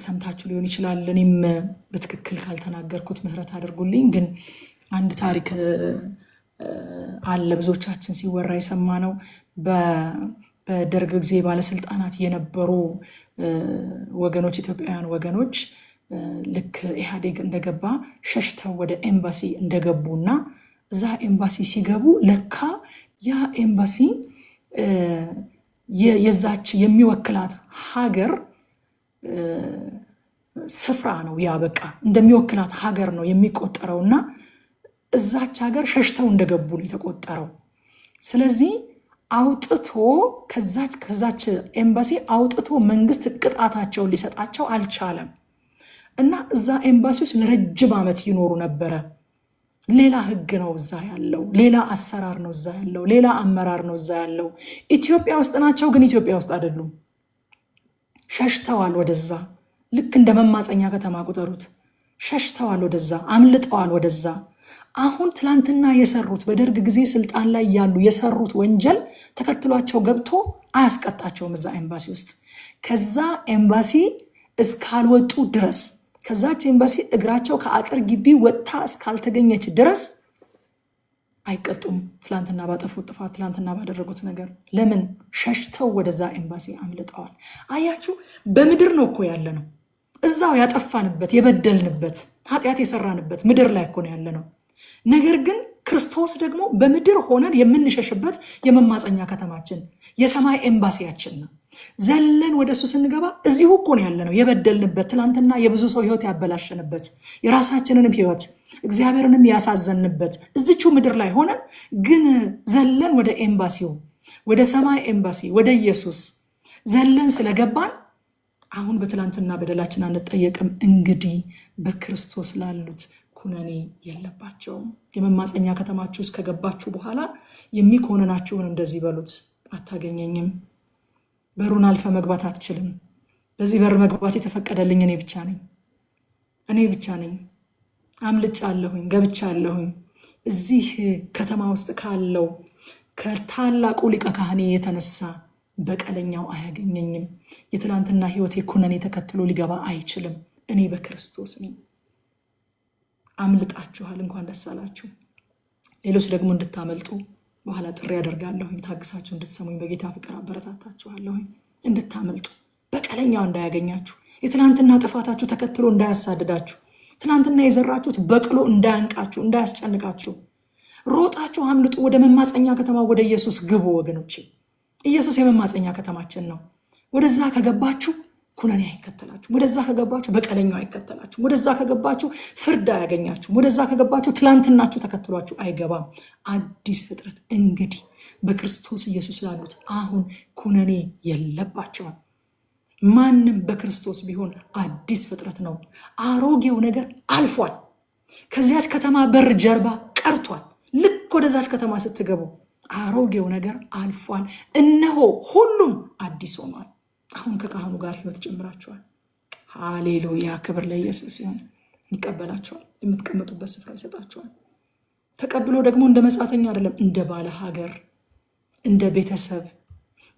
ሰምታችሁ ሊሆን ይችላል። እኔም በትክክል ካልተናገርኩት ምህረት አድርጉልኝ። ግን አንድ ታሪክ አለ ብዙዎቻችን ሲወራ የሰማ ነው። በደርግ ጊዜ ባለስልጣናት የነበሩ ወገኖች፣ ኢትዮጵያውያን ወገኖች ልክ ኢህአዴግ እንደገባ ሸሽተው ወደ ኤምባሲ እንደገቡና እዛ ኤምባሲ ሲገቡ ለካ ያ ኤምባሲ የዛች የሚወክላት ሀገር ስፍራ ነው። ያ በቃ እንደሚወክላት ሀገር ነው የሚቆጠረውና እዛች ሀገር ሸሽተው እንደገቡ ነው የተቆጠረው። ስለዚህ አውጥቶ ከዛች ኤምባሲ አውጥቶ መንግስት ቅጣታቸውን ሊሰጣቸው አልቻለም እና እዛ ኤምባሲ ውስጥ ለረጅም ዓመት ይኖሩ ነበረ። ሌላ ህግ ነው እዛ ያለው፣ ሌላ አሰራር ነው እዛ ያለው፣ ሌላ አመራር ነው እዛ ያለው። ኢትዮጵያ ውስጥ ናቸው፣ ግን ኢትዮጵያ ውስጥ አይደሉም። ሸሽተዋል ወደዛ። ልክ እንደ መማፀኛ ከተማ ቁጠሩት። ሸሽተዋል ወደዛ፣ አምልጠዋል ወደዛ። አሁን ትላንትና የሰሩት በደርግ ጊዜ ስልጣን ላይ ያሉ የሰሩት ወንጀል ተከትሏቸው ገብቶ አያስቀጣቸውም እዛ ኤምባሲ ውስጥ። ከዛ ኤምባሲ እስካልወጡ ድረስ፣ ከዛች ኤምባሲ እግራቸው ከአጥር ግቢ ወጥታ እስካልተገኘች ድረስ አይቀጡም። ትላንትና ባጠፉት ጥፋት፣ ትላንትና ባደረጉት ነገር። ለምን? ሸሽተው ወደዛ ኤምባሲ አምልጠዋል። አያችሁ፣ በምድር ነው እኮ ያለ ነው። እዛው ያጠፋንበት የበደልንበት ኃጢአት የሰራንበት ምድር ላይ እኮ ነው ያለ ነው። ነገር ግን ክርስቶስ ደግሞ በምድር ሆነን የምንሸሽበት የመማፀኛ ከተማችን የሰማይ ኤምባሲያችን ነው። ዘለን ወደሱ ስንገባ እዚሁ እኮ ነው ያለ ነው የበደልንበት፣ ትላንትና የብዙ ሰው ህይወት ያበላሸንበት፣ የራሳችንንም ህይወት እግዚአብሔርንም ያሳዘንበት እዚቹ ምድር ላይ ሆነን ግን ዘለን ወደ ኤምባሲው፣ ወደ ሰማይ ኤምባሲ፣ ወደ ኢየሱስ ዘለን ስለገባን አሁን በትላንትና በደላችን አንጠየቅም። እንግዲህ በክርስቶስ ላሉት ኩነኔ የለባቸውም። የመማፀኛ ከተማችሁ ውስጥ ከገባችሁ በኋላ የሚኮንናችሁን እንደዚህ በሉት፣ አታገኘኝም። በሩን አልፈ መግባት አትችልም። በዚህ በር መግባት የተፈቀደልኝ እኔ ብቻ ነኝ፣ እኔ ብቻ ነኝ። አምልጫለሁኝ፣ ገብቻለሁኝ። እዚህ ከተማ ውስጥ ካለው ከታላቁ ሊቀ ካህኔ የተነሳ በቀለኛው አያገኘኝም። የትላንትና ህይወቴ ኩነኔ ተከትሎ ሊገባ አይችልም። እኔ በክርስቶስ ነኝ። አምልጣችኋል፣ እንኳን ደስ አላችሁ። ሌሎች ደግሞ እንድታመልጡ በኋላ ጥሪ ያደርጋለሁኝ። ታግሳችሁ እንድትሰሙኝ በጌታ ፍቅር አበረታታችኋለሁኝ። እንድታመልጡ፣ በቀለኛው እንዳያገኛችሁ፣ የትናንትና ጥፋታችሁ ተከትሎ እንዳያሳድዳችሁ፣ ትናንትና የዘራችሁት በቅሎ እንዳያንቃችሁ፣ እንዳያስጨንቃችሁ፣ ሮጣችሁ አምልጡ። ወደ መማፀኛ ከተማ ወደ ኢየሱስ ግቡ ወገኖቼ። ኢየሱስ የመማፀኛ ከተማችን ነው። ወደዛ ከገባችሁ ኩነኔ አይከተላችሁም። ወደዛ ከገባችሁ በቀለኛው አይከተላችሁም። ወደዛ ከገባችሁ ፍርድ አያገኛችሁም። ወደዛ ከገባችሁ ትላንትናችሁ ተከትሏችሁ አይገባም። አዲስ ፍጥረት እንግዲህ በክርስቶስ ኢየሱስ ላሉት አሁን ኩነኔ የለባቸውም። ማንም በክርስቶስ ቢሆን አዲስ ፍጥረት ነው። አሮጌው ነገር አልፏል። ከዚያች ከተማ በር ጀርባ ቀርቷል። ልክ ወደዛች ከተማ ስትገቡ አሮጌው ነገር አልፏል፣ እነሆ ሁሉም አዲስ ሆኗል። አሁን ከካህኑ ጋር ህይወት ጀምራችኋል። ሃሌሉያ! ክብር ለኢየሱስ ይሁን። ይቀበላችኋል፣ የምትቀመጡበት ስፍራ ይሰጣችኋል። ተቀብሎ ደግሞ እንደ መጻተኛ አይደለም፣ እንደ ባለ ሀገር፣ እንደ ቤተሰብ፣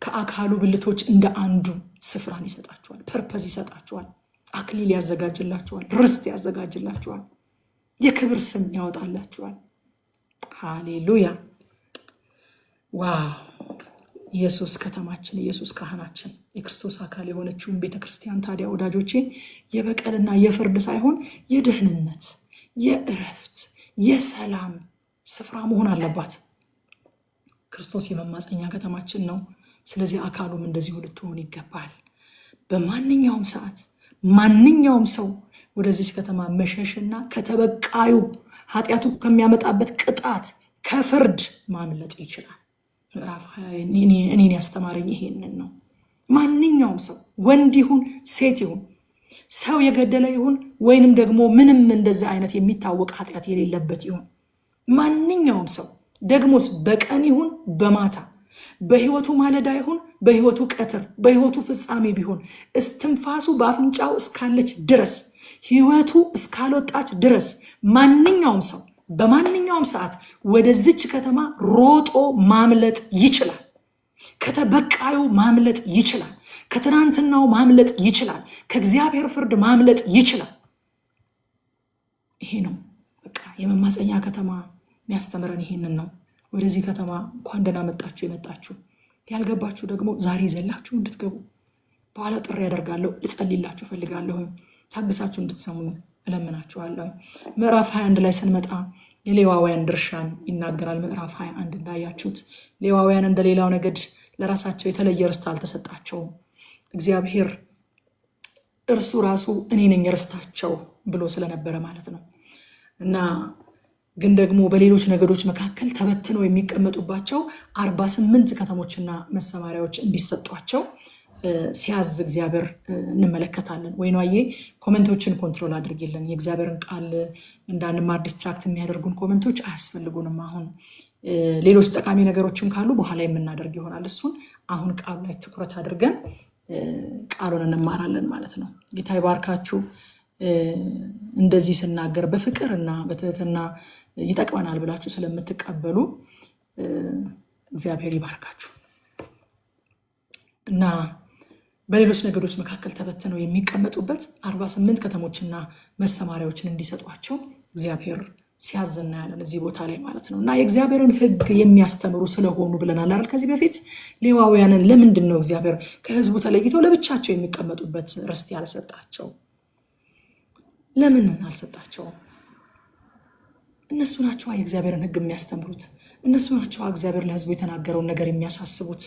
ከአካሉ ብልቶች እንደ አንዱ ስፍራን ይሰጣችኋል። ፐርፐዝ ይሰጣችኋል። አክሊል ያዘጋጅላችኋል። ርስት ያዘጋጅላችኋል። የክብር ስም ያወጣላችኋል። ሃሌሉያ! ዋው! ኢየሱስ ከተማችን፣ ኢየሱስ ካህናችን፣ የክርስቶስ አካል የሆነችውን ቤተክርስቲያን ታዲያ ወዳጆቼ የበቀልና የፍርድ ሳይሆን የደህንነት፣ የእረፍት፣ የሰላም ስፍራ መሆን አለባት። ክርስቶስ የመማፀኛ ከተማችን ነው። ስለዚህ አካሉም እንደዚሁ ልትሆን ይገባል። በማንኛውም ሰዓት ማንኛውም ሰው ወደዚች ከተማ መሸሽና ከተበቃዩ ኃጢአቱ ከሚያመጣበት ቅጣት ከፍርድ ማምለጥ ይችላል። ምዕራፍ 20 እኔን ያስተማረኝ ይሄንን ነው። ማንኛውም ሰው ወንድ ይሁን ሴት ይሁን ሰው የገደለ ይሁን ወይንም ደግሞ ምንም እንደዛ አይነት የሚታወቅ ኃጢአት የሌለበት ይሁን ማንኛውም ሰው ደግሞስ በቀን ይሁን በማታ በህይወቱ ማለዳ ይሁን በህይወቱ ቀትር በህይወቱ ፍጻሜ ቢሆን እስትንፋሱ በአፍንጫው እስካለች ድረስ ህይወቱ እስካልወጣች ድረስ ማንኛውም ሰው በማንኛውም ሰዓት ወደዚች ከተማ ሮጦ ማምለጥ ይችላል። ከተበቃዩ ማምለጥ ይችላል። ከትናንትናው ማምለጥ ይችላል። ከእግዚአብሔር ፍርድ ማምለጥ ይችላል። ይሄ ነው በቃ የመማፀኛ ከተማ የሚያስተምረን ይሄንን ነው። ወደዚህ ከተማ እንኳን ደህና መጣችሁ። የመጣችሁ ያልገባችሁ ደግሞ ዛሬ ይዘላችሁ እንድትገቡ በኋላ ጥሪ ያደርጋለሁ። ልጸልይላችሁ ፈልጋለሁ። ታግሳችሁ እንድትሰሙ እለምናችኋለሁ። ምዕራፍ 21 ላይ ስንመጣ የሌዋውያን ድርሻን ይናገራል። ምዕራፍ 21 እንዳያችሁት ሌዋውያን እንደሌላው ነገድ ለራሳቸው የተለየ ርስት አልተሰጣቸውም። እግዚአብሔር እርሱ ራሱ እኔ ነኝ ርስታቸው ብሎ ስለነበረ ማለት ነው። እና ግን ደግሞ በሌሎች ነገዶች መካከል ተበትነው የሚቀመጡባቸው 48 ከተሞችና መሰማሪያዎች እንዲሰጧቸው ሲያዝ እግዚአብሔር እንመለከታለን። ወይኗዬ ኮሜንቶችን ኮንትሮል አድርጊልን። የእግዚአብሔርን ቃል እንዳንማር ዲስትራክት የሚያደርጉን ኮሜንቶች አያስፈልጉንም። አሁን ሌሎች ጠቃሚ ነገሮችም ካሉ በኋላ የምናደርግ ይሆናል። እሱን አሁን ቃሉ ላይ ትኩረት አድርገን ቃሉን እንማራለን ማለት ነው። ጌታ ይባርካችሁ። እንደዚህ ስናገር በፍቅር እና በትህትና ይጠቅመናል ብላችሁ ስለምትቀበሉ እግዚአብሔር ይባርካችሁ። እና በሌሎች ነገዶች መካከል ተበትነው የሚቀመጡበት 48 ከተሞችና መሰማሪያዎችን እንዲሰጧቸው እግዚአብሔር ሲያዝና ያለን እዚህ ቦታ ላይ ማለት ነው። እና የእግዚአብሔርን ሕግ የሚያስተምሩ ስለሆኑ ብለናል አይደል? ከዚህ በፊት ሌዋውያንን ለምንድን ነው እግዚአብሔር ከህዝቡ ተለይተው ለብቻቸው የሚቀመጡበት ርስት ያልሰጣቸው? ለምን አልሰጣቸውም? እነሱ ናቸው የእግዚአብሔርን ሕግ የሚያስተምሩት። እነሱ ናቸው እግዚአብሔር ለህዝቡ የተናገረውን ነገር የሚያሳስቡት።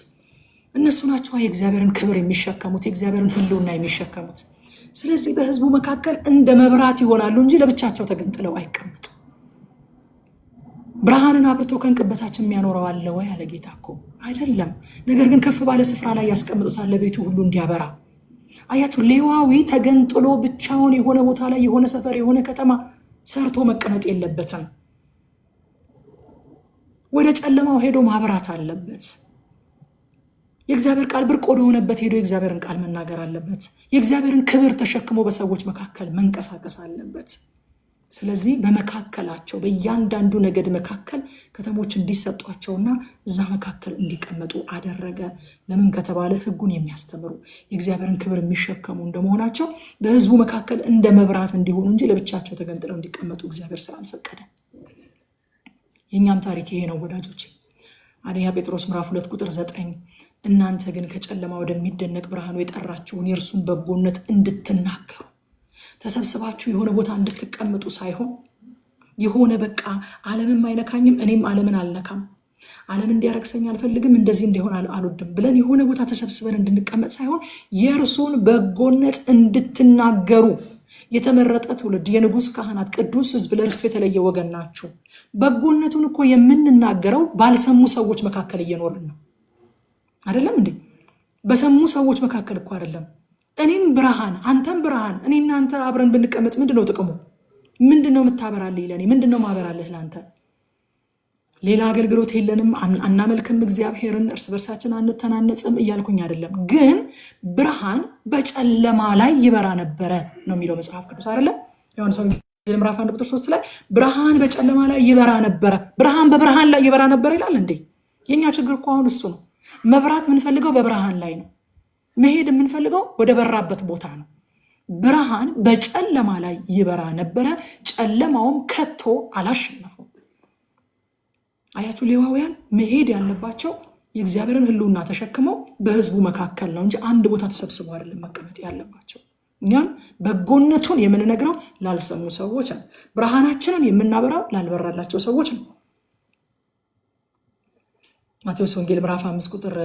እነሱ ናቸው የእግዚአብሔርን ክብር የሚሸከሙት፣ የእግዚአብሔርን ህልውና የሚሸከሙት። ስለዚህ በህዝቡ መካከል እንደ መብራት ይሆናሉ እንጂ ለብቻቸው ተገንጥለው አይቀመጡ። ብርሃንን አብርቶ ከእንቅበታችን የሚያኖረው አለ ወይ? ያለ ጌታ እኮ አይደለም። ነገር ግን ከፍ ባለ ስፍራ ላይ ያስቀምጡታል ለቤቱ ሁሉ እንዲያበራ። አያችሁ፣ ሌዋዊ ተገንጥሎ ብቻውን የሆነ ቦታ ላይ የሆነ ሰፈር የሆነ ከተማ ሰርቶ መቀመጥ የለበትም። ወደ ጨለማው ሄዶ ማብራት አለበት። የእግዚአብሔር ቃል ብርቅ ወደሆነበት ሄዶ የእግዚአብሔርን ቃል መናገር አለበት። የእግዚአብሔርን ክብር ተሸክሞ በሰዎች መካከል መንቀሳቀስ አለበት። ስለዚህ በመካከላቸው በእያንዳንዱ ነገድ መካከል ከተሞች እንዲሰጧቸውና እዛ መካከል እንዲቀመጡ አደረገ። ለምን ከተባለ ሕጉን የሚያስተምሩ የእግዚአብሔርን ክብር የሚሸከሙ እንደመሆናቸው በህዝቡ መካከል እንደ መብራት እንዲሆኑ እንጂ ለብቻቸው ተገንጥለው እንዲቀመጡ እግዚአብሔር ስላልፈቀደ። የእኛም ታሪክ ይሄ ነው ወዳጆች። አንደኛ ጴጥሮስ ምዕራፍ 2 ቁጥር 9 እናንተ ግን ከጨለማ ወደሚደነቅ ብርሃኑ የጠራችሁን የእርሱን በጎነት እንድትናገሩ ተሰብስባችሁ የሆነ ቦታ እንድትቀመጡ ሳይሆን የሆነ በቃ ዓለምም አይነካኝም እኔም ዓለምን አልነካም፣ ዓለም እንዲያረክሰኝ አልፈልግም፣ እንደዚህ እንዲሆን አልወድም ብለን የሆነ ቦታ ተሰብስበን እንድንቀመጥ ሳይሆን የእርሱን በጎነት እንድትናገሩ የተመረጠ ትውልድ፣ የንጉሥ ካህናት፣ ቅዱስ ሕዝብ፣ ለርስቱ የተለየ ወገን ናችሁ። በጎነቱን እኮ የምንናገረው ባልሰሙ ሰዎች መካከል እየኖርን ነው። አይደለም እንዴ? በሰሙ ሰዎች መካከል እኮ አይደለም። እኔም ብርሃን አንተም ብርሃን እኔ እናንተ አብረን ብንቀመጥ ምንድነው ጥቅሙ? ምንድነው የምታበራልህ ለኔ? ምንድነው ማበራልህ ላንተ? ሌላ አገልግሎት የለንም፣ አናመልክም እግዚአብሔርን፣ እርስ በርሳችን አንተናነጽም እያልኩኝ አይደለም። ግን ብርሃን በጨለማ ላይ ይበራ ነበረ ነው የሚለው መጽሐፍ ቅዱስ አይደለም? ዮሐንስ ወንጌል ምዕራፍ 1 ቁጥር 3 ላይ ብርሃን በጨለማ ላይ ይበራ ነበረ፣ ብርሃን በብርሃን ላይ ይበራ ነበረ ይላል እንዴ? የኛ ችግር እኮ አሁን እሱ ነው። መብራት የምንፈልገው በብርሃን ላይ ነው። መሄድ የምንፈልገው ወደ በራበት ቦታ ነው። ብርሃን በጨለማ ላይ ይበራ ነበረ፣ ጨለማውም ከቶ አላሸነፈው። አያችሁ፣ ሌዋውያን መሄድ ያለባቸው የእግዚአብሔርን ሕልውና ተሸክመው በህዝቡ መካከል ነው እንጂ አንድ ቦታ ተሰብስበው አይደለም መቀመጥ ያለባቸው። እኛም በጎነቱን የምንነግረው ላልሰሙ ሰዎች ነው። ብርሃናችንን የምናበራው ላልበራላቸው ሰዎች ነው። ማቴዎስ ወንጌል ምዕራፍ 5 ቁጥር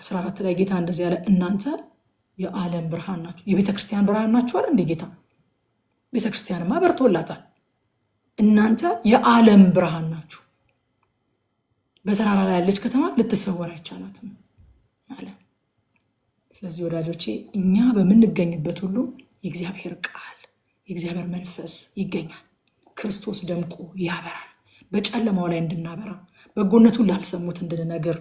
14 ላይ ጌታ እንደዚህ ያለ፣ እናንተ የዓለም ብርሃን ናችሁ፣ የቤተ ክርስቲያን ብርሃን ናችሁ አይደል እንዴ ጌታ? ቤተ ክርስቲያንማ በርቶላታል። እናንተ የዓለም ብርሃን ናችሁ፣ በተራራ ላይ ያለች ከተማ ልትሰወር አይቻላትም አለ። ስለዚህ ወዳጆቼ እኛ በምንገኝበት ሁሉ የእግዚአብሔር ቃል የእግዚአብሔር መንፈስ ይገኛል። ክርስቶስ ደምቆ ያበራል። በጨለማው ላይ እንድናበራ፣ በጎነቱን ላልሰሙት እንድንነግር፣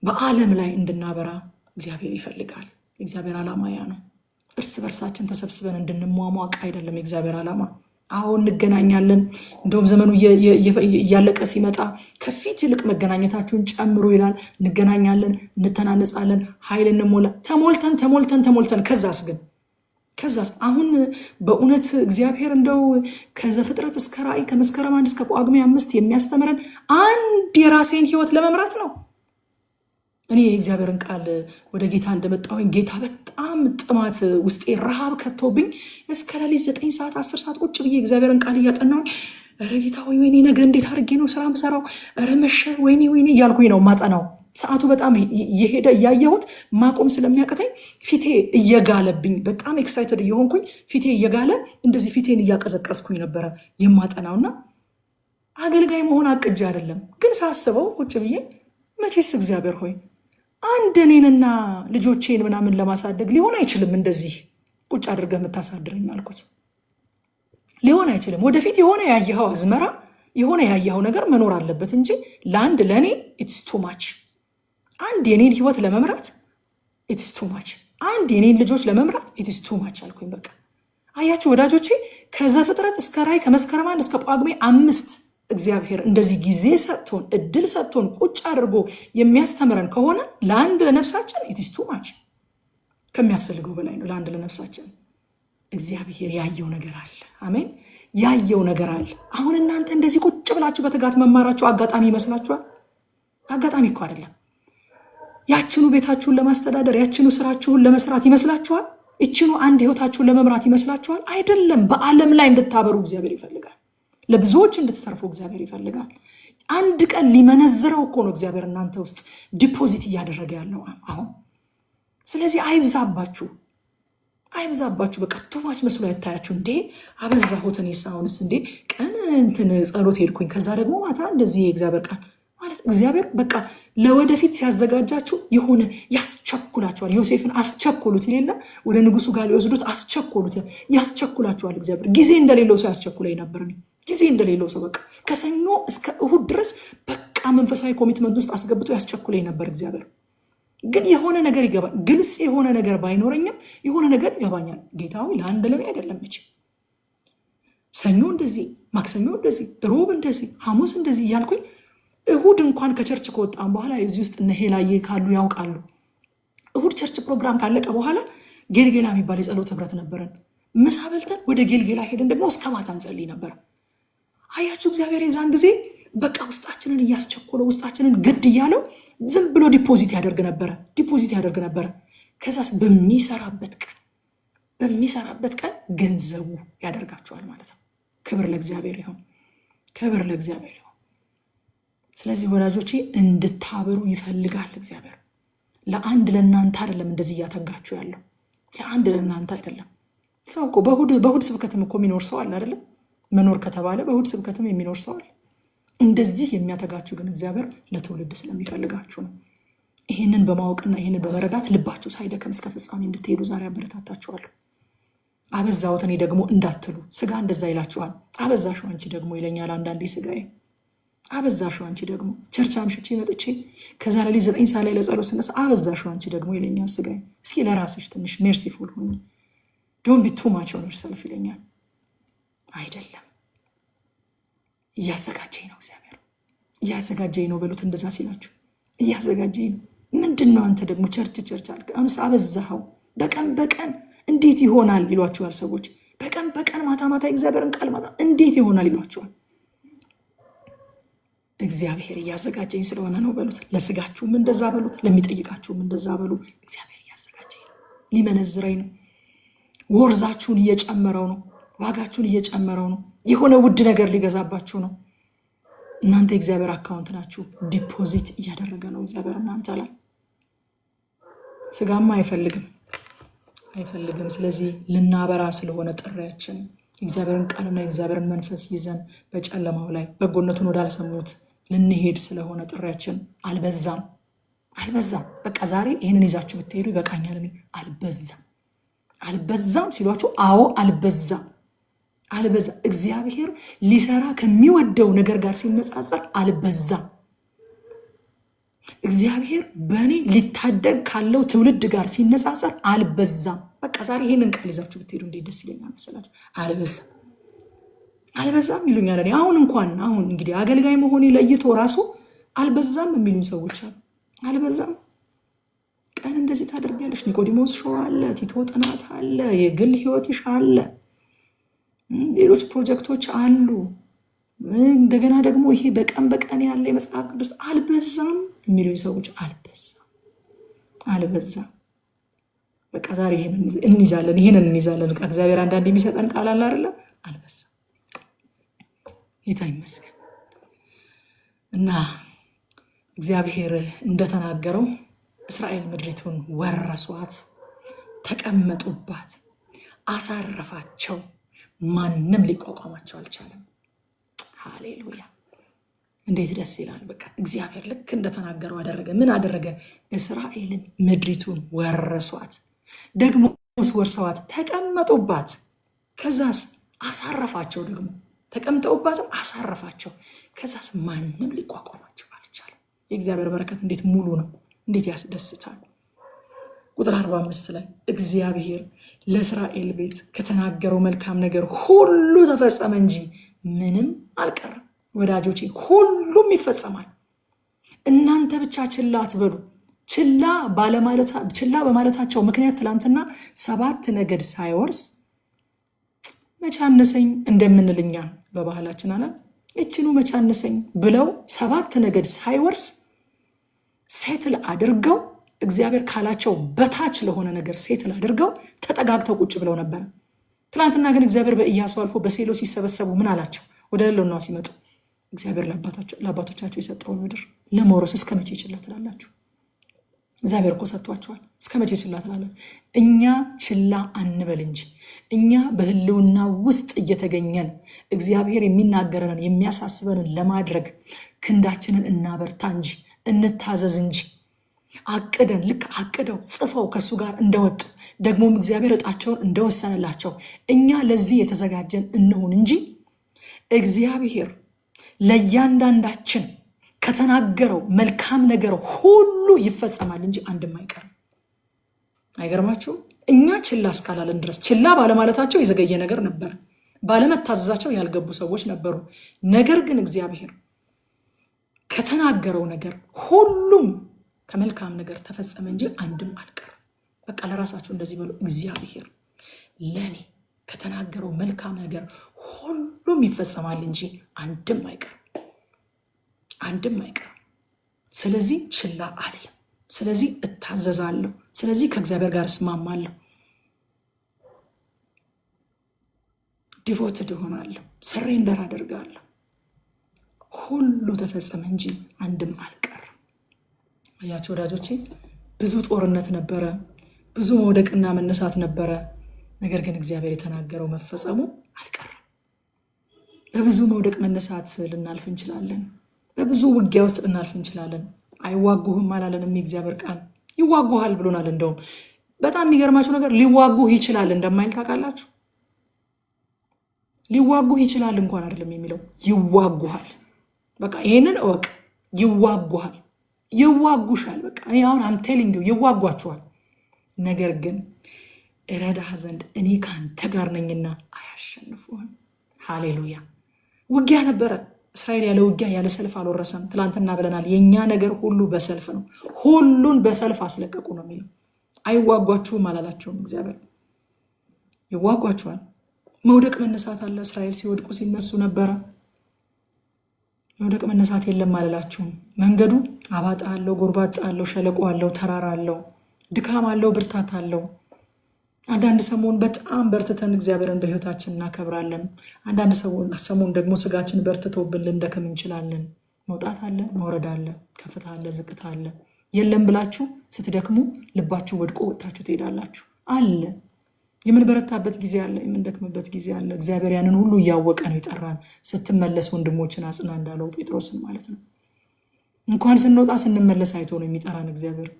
በዓለም ላይ እንድናበራ እግዚአብሔር ይፈልጋል። የእግዚአብሔር ዓላማ ያ ነው። እርስ በርሳችን ተሰብስበን እንድንሟሟቅ አይደለም የእግዚአብሔር ዓላማ። አዎ እንገናኛለን። እንደውም ዘመኑ እያለቀ ሲመጣ ከፊት ይልቅ መገናኘታችሁን ጨምሩ ይላል። እንገናኛለን፣ እንተናነጻለን፣ ኃይል እንሞላ፣ ተሞልተን ከዛስ አሁን በእውነት እግዚአብሔር እንደው ከዘፍጥረት እስከ ራእይ ከመስከረም 1 እስከ ጳጉሜ 5 የሚያስተምረን አንድ የራሴን ህይወት ለመምራት ነው። እኔ የእግዚአብሔርን ቃል ወደ ጌታ እንደመጣሁኝ ጌታ በጣም ጥማት ውስጤ ረሃብ ከቶብኝ እስከ ሌሊት 9 ሰዓት 10 ሰዓት ቁጭ ብዬ እግዚአብሔርን ቃል እያጠናሁኝ፣ ኧረ ጌታ ሆይ ወይኔ ነገ እንዴት አድርጌ ነው ስራ ምሰራው፣ ኧረ መሸ፣ ወይኔ እያልኩኝ ነው ማጠናው። ሰዓቱ በጣም እየሄደ እያየሁት ማቆም ስለሚያቀተኝ ፊቴ እየጋለብኝ በጣም ኤክሳይትድ እየሆንኩኝ ፊቴ እየጋለ እንደዚህ ፊቴን እያቀዘቀዝኩኝ ነበረ የማጠናውና አገልጋይ መሆን አቅጄ አይደለም። ግን ሳስበው ቁጭ ብዬ መቼስ እግዚአብሔር ሆይ አንድ እኔንና ልጆቼን ምናምን ለማሳደግ ሊሆን አይችልም እንደዚህ ቁጭ አድርገህ የምታሳድረኝ አልኩት። ሊሆን አይችልም። ወደፊት የሆነ ያየኸው አዝመራ የሆነ ያየኸው ነገር መኖር አለበት እንጂ ለአንድ ለእኔ ኢትስ ቱ ማች። አንድ የኔን ህይወት ለመምራት ኢትስ ቱ ማች። አንድ የኔን ልጆች ለመምራት ኢትስ ቱ ማች አልኩኝ። በቃ አያችሁ ወዳጆቼ፣ ከዘፍጥረት እስከ ራእይ ከመስከረም 1 እስከ ጳጉሜ 5 እግዚአብሔር እንደዚህ ጊዜ ሰጥቶን እድል ሰጥቶን ቁጭ አድርጎ የሚያስተምረን ከሆነ ለአንድ ለነፍሳችን ኢትስ ቱ ማች፣ ከሚያስፈልገው በላይ ነው ለአንድ ለነፍሳችን። እግዚአብሔር ያየው ነገር አለ። አሜን። ያየው ነገር አለ። አሁን እናንተ እንደዚህ ቁጭ ብላችሁ በትጋት መማራችሁ አጋጣሚ ይመስላችኋል? አጋጣሚ እኮ አይደለም። ያችኑ ቤታችሁን ለማስተዳደር ያችኑ ስራችሁን ለመስራት ይመስላችኋል? እችኑ አንድ ህይወታችሁን ለመምራት ይመስላችኋል? አይደለም። በዓለም ላይ እንድታበሩ እግዚአብሔር ይፈልጋል። ለብዙዎች እንድትተርፉ እግዚአብሔር ይፈልጋል። አንድ ቀን ሊመነዝረው እኮ ነው እግዚአብሔር እናንተ ውስጥ ዲፖዚት እያደረገ ያለው አሁን። ስለዚህ አይብዛባችሁ። በቃ ቱማች መስሎ አይታያችሁ። እንዴ አበዛሁት እኔስ አሁንስ እንዴ ቀን እንትን ጸሎት ሄድኩኝ ከዛ ደግሞ ማታ እንደዚህ የእግዚአብሔር ቃል ማለት እግዚአብሔር በቃ ለወደፊት ሲያዘጋጃችሁ የሆነ ያስቸኩላችኋል። ዮሴፍን አስቸኩሉት ይሌለ ወደ ንጉሱ ጋር ሊወስዱት አስቸኩሉት፣ ያስቸኩላችኋል እግዚአብሔር። ጊዜ እንደሌለው ሰው ያስቸኩለኝ ነበር። ጊዜ እንደሌለው ሰው በቃ ከሰኞ እስከ እሁድ ድረስ በቃ መንፈሳዊ ኮሚትመንት ውስጥ አስገብቶ ያስቸኩለኝ ነበር እግዚአብሔር። ግን የሆነ ነገር ይገባል። ግልጽ የሆነ ነገር ባይኖረኝም የሆነ ነገር ይገባኛል። ጌታዊ ለአንድ ለኔ አይደለም እቺ ሰኞ እንደዚህ፣ ማክሰኞ እንደዚህ፣ ሮብ እንደዚህ፣ ሐሙስ እንደዚህ እያልኩኝ እሁድ እንኳን ከቸርች ከወጣን በኋላ እዚህ ውስጥ እነ ሄላዬ ካሉ ያውቃሉ። እሁድ ቸርች ፕሮግራም ካለቀ በኋላ ጌልጌላ የሚባል የጸሎት ህብረት ነበረን። ምሳ በልተን ወደ ጌልጌላ ሄደን ደግሞ እስከ ማታ እንጸልይ ነበር። አያችሁ እግዚአብሔር የዛን ጊዜ በቃ ውስጣችንን እያስቸኮለ ውስጣችንን ግድ እያለው ዝም ብሎ ዲፖዚት ያደርግ ነበረ። ከዛስ በሚሰራበት ቀን ገንዘቡ ያደርጋቸዋል ማለት ነው። ክብር ለእግዚአብሔር ይሁን። ስለዚህ ወዳጆቼ እንድታበሩ ይፈልጋል እግዚአብሔር። ለአንድ ለእናንተ አይደለም እንደዚህ እያተጋችሁ ያለው፣ ለአንድ ለእናንተ አይደለም። ሰው እኮ በእሁድ ስብከትም እኮ የሚኖር ሰው አለ አይደለም? መኖር ከተባለ በእሁድ ስብከትም የሚኖር ሰው አለ። እንደዚህ የሚያተጋችሁ ግን እግዚአብሔር ለትውልድ ስለሚፈልጋችሁ ነው። ይህንን በማወቅና ይህንን በመረዳት ልባችሁ ሳይደከም እስከ ፍጻሜ እንድትሄዱ ዛሬ አበረታታችኋለሁ። አበዛሁት እኔ ደግሞ እንዳትሉ፣ ስጋ እንደዛ ይላችኋል። አበዛሽው አንቺ ደግሞ ይለኛል አንዳንዴ ስጋዬ። አበዛሽው አንቺ ደግሞ ቸርች አምሽቼ መጥቼ ከዛ ሌሊት 9 ሰዓት ላይ ለጸሎት ስነሳ አበዛሽው አንቺ ደግሞ ይለኛል ስጋዬ። እስኪ ለራስሽ ትንሽ ሜርሲፉል ሁኚ፣ ዶንት ቢ ቱ ማች ኦን ዮርሰልፍ ይለኛል። አይደለም እያዘጋጀኝ ነው እግዚአብሔር፣ እያዘጋጀኝ ነው በሉት። እንደዛ ሲላችሁ እያዘጋጀኝ ነው። ምንድን ነው አንተ ደግሞ ቸርች አልክ፣ አሁንስ አበዛኸው፣ በቀን እንዴት ይሆናል ይሏችኋል ሰዎች። በቀን ማታ እግዚአብሔርን ቃል ማታ እንዴት ይሆናል ይሏችኋል። እግዚአብሔር እያዘጋጀኝ ስለሆነ ነው በሉት። ለስጋችሁም እንደዛ በሉት፣ ለሚጠይቃችሁም እንደዛ በሉ። እግዚአብሔር እያዘጋጀኝ ነው፣ ሊመነዝረኝ ነው፣ ወርዛችሁን እየጨመረው ነው፣ ዋጋችሁን እየጨመረው ነው፣ የሆነ ውድ ነገር ሊገዛባችሁ ነው። እናንተ የእግዚአብሔር አካውንት ናችሁ። ዲፖዚት እያደረገ ነው እግዚአብሔር እናንተ ላይ። ስጋማ አይፈልግም። ስለዚህ ልናበራ ስለሆነ ጥሪያችን እግዚአብሔርን ቃልና እግዚአብሔርን መንፈስ ይዘን በጨለማው ላይ በጎነቱን ወዳልሰሙት ልንሄድ ስለሆነ ጥሪያችን አልበዛም። በቃ ዛሬ ይህንን ይዛችሁ ብትሄዱ ይበቃኛል። እኔ አልበዛም ሲሏችሁ፣ አዎ አልበዛም። እግዚአብሔር ሊሰራ ከሚወደው ነገር ጋር ሲነጻጸር አልበዛም። እግዚአብሔር በእኔ ሊታደግ ካለው ትውልድ ጋር ሲነጻጸር አልበዛም። በቃ ዛሬ ይህንን ቃል ይዛችሁ ብትሄዱ እንዴት ደስ ይለኛል መሰላችሁ። አልበዛም ይሉኛል። እኔ አሁን እንግዲህ አገልጋይ መሆኔ ለይቶ ራሱ አልበዛም የሚሉኝ ሰዎች አሉ። አልበዛም፣ ቀን እንደዚህ ታደርጊያለሽ፣ ኒቆዲሞስ ሾው አለ፣ ቲቶ ጥናት አለ፣ የግል ህይወትሽ አለ፣ ሌሎች ፕሮጀክቶች አሉ፣ እንደገና ደግሞ ይሄ በቀን ያለ የመጽሐፍ ቅዱስ አልበዛም የሚሉኝ ሰዎች አልበዛም። በቃ ዛሬ ይሄንን እንይዛለን። በቃ እግዚአብሔር አንዳንድ የሚሰጠን ቃል አለ አይደለ? አልበዛም። ጌታ ይመስገን። እና እግዚአብሔር እንደተናገረው እስራኤል ምድሪቱን ወረሷት፣ ተቀመጡባት፣ አሳረፋቸው። ማንም ሊቋቋማቸው አልቻለም። ሃሌሉያ! እንዴት ደስ ይላል። በቃ እግዚአብሔር ልክ እንደተናገረው አደረገ። ምን አደረገ? እስራኤልን ምድሪቱን ወረሷት፣ ደግሞ ወርሰዋት ተቀመጡባት። ከዛስ አሳረፋቸው። ደግሞ ተቀምጠውባትም አሳረፋቸው። ከዛስ ማንም ሊቋቋማቸው አልቻለም። የእግዚአብሔር በረከት እንዴት ሙሉ ነው! እንዴት ያስደስታል! ቁጥር 45 ላይ እግዚአብሔር ለእስራኤል ቤት ከተናገረው መልካም ነገር ሁሉ ተፈጸመ እንጂ ምንም አልቀረም። ወዳጆቼ ሁሉም ይፈጸማል። እናንተ ብቻ ችላ አትበሉ። ችላ በማለታቸው ምክንያት ትላንትና 7 ነገድ ሳይወርስ መቻነሰኝ እንደምንልኛ በባህላችን አለ እችኑ መቻነሰኝ ብለው 7 ነገድ ሳይወርስ ሴትል አድርገው እግዚአብሔር ካላቸው በታች ለሆነ ነገር ሴትል አድርገው ተጠጋግተው ቁጭ ብለው ነበር። ትላንትና ግን እግዚአብሔር በኢያሱ አልፎ በሴሎ ሲሰበሰቡ ምን አላቸው? ወደ ህልውናው ሲመጡ እግዚአብሔር ለአባቶቻቸው የሰጠውን ምድር ለመውረስ እስከ መቼ ችላ ትላላችሁ? እግዚአብሔር እኮ ሰጥቷቸዋል። እስከ መቼ ችላ ትላላችሁ? እኛ ችላ አንበል እንጂ እኛ በህልውና ውስጥ እየተገኘን እግዚአብሔር የሚናገረንን የሚያሳስበንን ለማድረግ ክንዳችንን እናበርታ እንጂ እንታዘዝ እንጂ አቅደን ልክ አቅደው ጽፈው ከሱ ጋር እንደወጡ ደግሞም እግዚአብሔር እጣቸውን እንደወሰነላቸው እኛ ለዚህ የተዘጋጀን እንሁን እንጂ እግዚአብሔር ለእያንዳንዳችን ከተናገረው መልካም ነገር ሁሉ ይፈጸማል እንጂ አንድም አይቀርም። አይገርማችሁም? እኛ ችላ እስካላለን ድረስ ችላ ባለማለታቸው የዘገየ ነገር ነበረ። ባለመታዘዛቸው ያልገቡ ሰዎች ነበሩ። ነገር ግን እግዚአብሔር ከተናገረው ነገር ሁሉም ከመልካም ነገር ተፈጸመ እንጂ አንድም አልቀርም። በቃ ለራሳቸው እንደዚህ በሉ፣ እግዚአብሔር ለኔ ከተናገረው መልካም ነገር ሁሉም ይፈጸማል እንጂ አንድም አይቀርም። ስለዚህ ችላ አልልም። ስለዚህ እታዘዛለሁ። ስለዚህ ከእግዚአብሔር ጋር እስማማለሁ። ዲቮትድ እሆናለሁ። ሰሬንደር አደርጋለሁ። ሁሉ ተፈጸመ እንጂ አንድም አልቀርም። አያችሁ ወዳጆቼ፣ ብዙ ጦርነት ነበረ፣ ብዙ መውደቅና መነሳት ነበረ። ነገር ግን እግዚአብሔር የተናገረው መፈጸሙ አልቀረም። በብዙ መውደቅ መነሳት ልናልፍ እንችላለን። በብዙ ውጊያ ውስጥ ልናልፍ እንችላለን። አይዋጉህም አላለንም? የእግዚአብሔር ቃል ይዋጉሃል ብሎናል። እንደውም በጣም የሚገርማችሁ ነገር ሊዋጉህ ይችላል እንደማይል ታውቃላችሁ? ሊዋጉህ ይችላል እንኳን አይደለም የሚለው ይዋጉሃል። በቃ ይሄንን እወቅ። ይዋጉሃል፣ ይዋጉሻል። በቃ አሁን አም ቴሊንግ ዩ ይዋጓችኋል። ነገር ግን እረዳህ ዘንድ እኔ ካንተ ጋር ነኝና አያሸንፉህም። ሃሌሉያ። ውጊያ ነበረ። እስራኤል ያለ ውጊያ ያለ ሰልፍ አልወረሰም። ትላንትና ብለናል። የኛ ነገር ሁሉ በሰልፍ ነው። ሁሉን በሰልፍ አስለቀቁ ነው የሚለው። አይዋጓችሁም አላላቸውም እግዚአብሔር። ይዋጓችኋል። መውደቅ መነሳት አለ። እስራኤል ሲወድቁ ሲነሱ ነበረ። መውደቅ መነሳት የለም አልላችሁም። መንገዱ አባጣ አለው፣ ጎርባጣ አለው፣ ሸለቆ አለው፣ ተራራ አለው፣ ድካም አለው፣ ብርታት አለው። አንዳንድ ሰሞን በጣም በርትተን እግዚአብሔርን በህይወታችን እናከብራለን። አንዳንድ ሰሞን ደግሞ ስጋችን በርትቶብን ልንደክም እንችላለን። መውጣት አለ፣ መውረድ አለ፣ ከፍታ አለ፣ ዝቅታ አለ። የለም ብላችሁ ስትደክሙ ልባችሁ ወድቆ ወጥታችሁ ትሄዳላችሁ። አለ የምንበረታበት ጊዜ አለ፣ የምንደክምበት ጊዜ አለ። እግዚአብሔር ያንን ሁሉ እያወቀ ነው ይጠራን። ስትመለስ ወንድሞችን አጽና እንዳለው ጴጥሮስን ማለት ነው። እንኳን ስንወጣ ስንመለስ አይቶ ነው የሚጠራን እግዚአብሔር።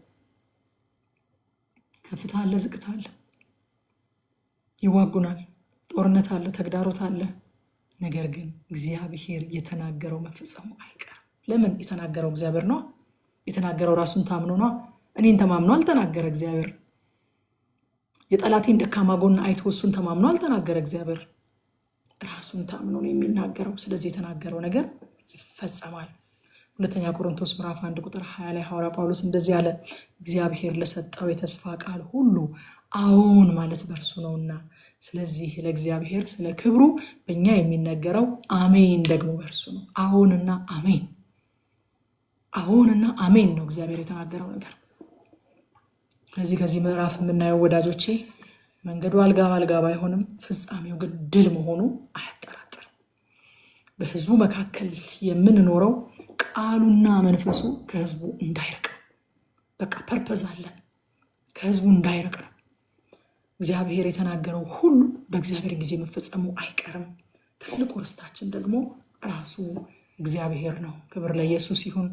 ከፍታ አለ፣ ዝቅታ አለ፣ ይዋጉናል፣ ጦርነት አለ፣ ተግዳሮት አለ። ነገር ግን እግዚአብሔር የተናገረው መፈጸሙ አይቀርም። ለምን? የተናገረው እግዚአብሔር ነው። የተናገረው ራሱን ታምኖ ነው። እኔን ተማምኖ አልተናገረ እግዚአብሔር። የጠላቴን ደካማ ጎን አይቶ እሱን ተማምኖ አልተናገረ እግዚአብሔር። ራሱን ታምኖ ነው የሚናገረው። ስለዚህ የተናገረው ነገር ይፈጸማል። ሁለተኛ ቆሮንቶስ ምዕራፍ 1 ቁጥር 20 ላይ ሐዋርያ ጳውሎስ እንደዚህ ያለ፣ እግዚአብሔር ለሰጠው የተስፋ ቃል ሁሉ አዎን ማለት በእርሱ ነውና፣ ስለዚህ ለእግዚአብሔር ስለ ክብሩ በእኛ የሚነገረው አሜን ደግሞ በእርሱ ነው። አዎንና አሜን፣ አዎንና አሜን ነው እግዚአብሔር የተናገረው ነገር። ስለዚህ ከዚህ ምዕራፍ የምናየው ወዳጆቼ፣ መንገዱ አልጋ ባልጋ ባይሆንም ፍጻሜው ግን ድል መሆኑ አያጠራጥርም። በህዝቡ መካከል የምንኖረው ቃሉና መንፈሱ ከህዝቡ እንዳይርቅ፣ በቃ ፐርፐዝ አለን፣ ከህዝቡ እንዳይርቅ ነው። እግዚአብሔር የተናገረው ሁሉ በእግዚአብሔር ጊዜ መፈጸሙ አይቀርም። ትልቁ ርስታችን ደግሞ ራሱ እግዚአብሔር ነው። ክብር ለኢየሱስ ይሁን።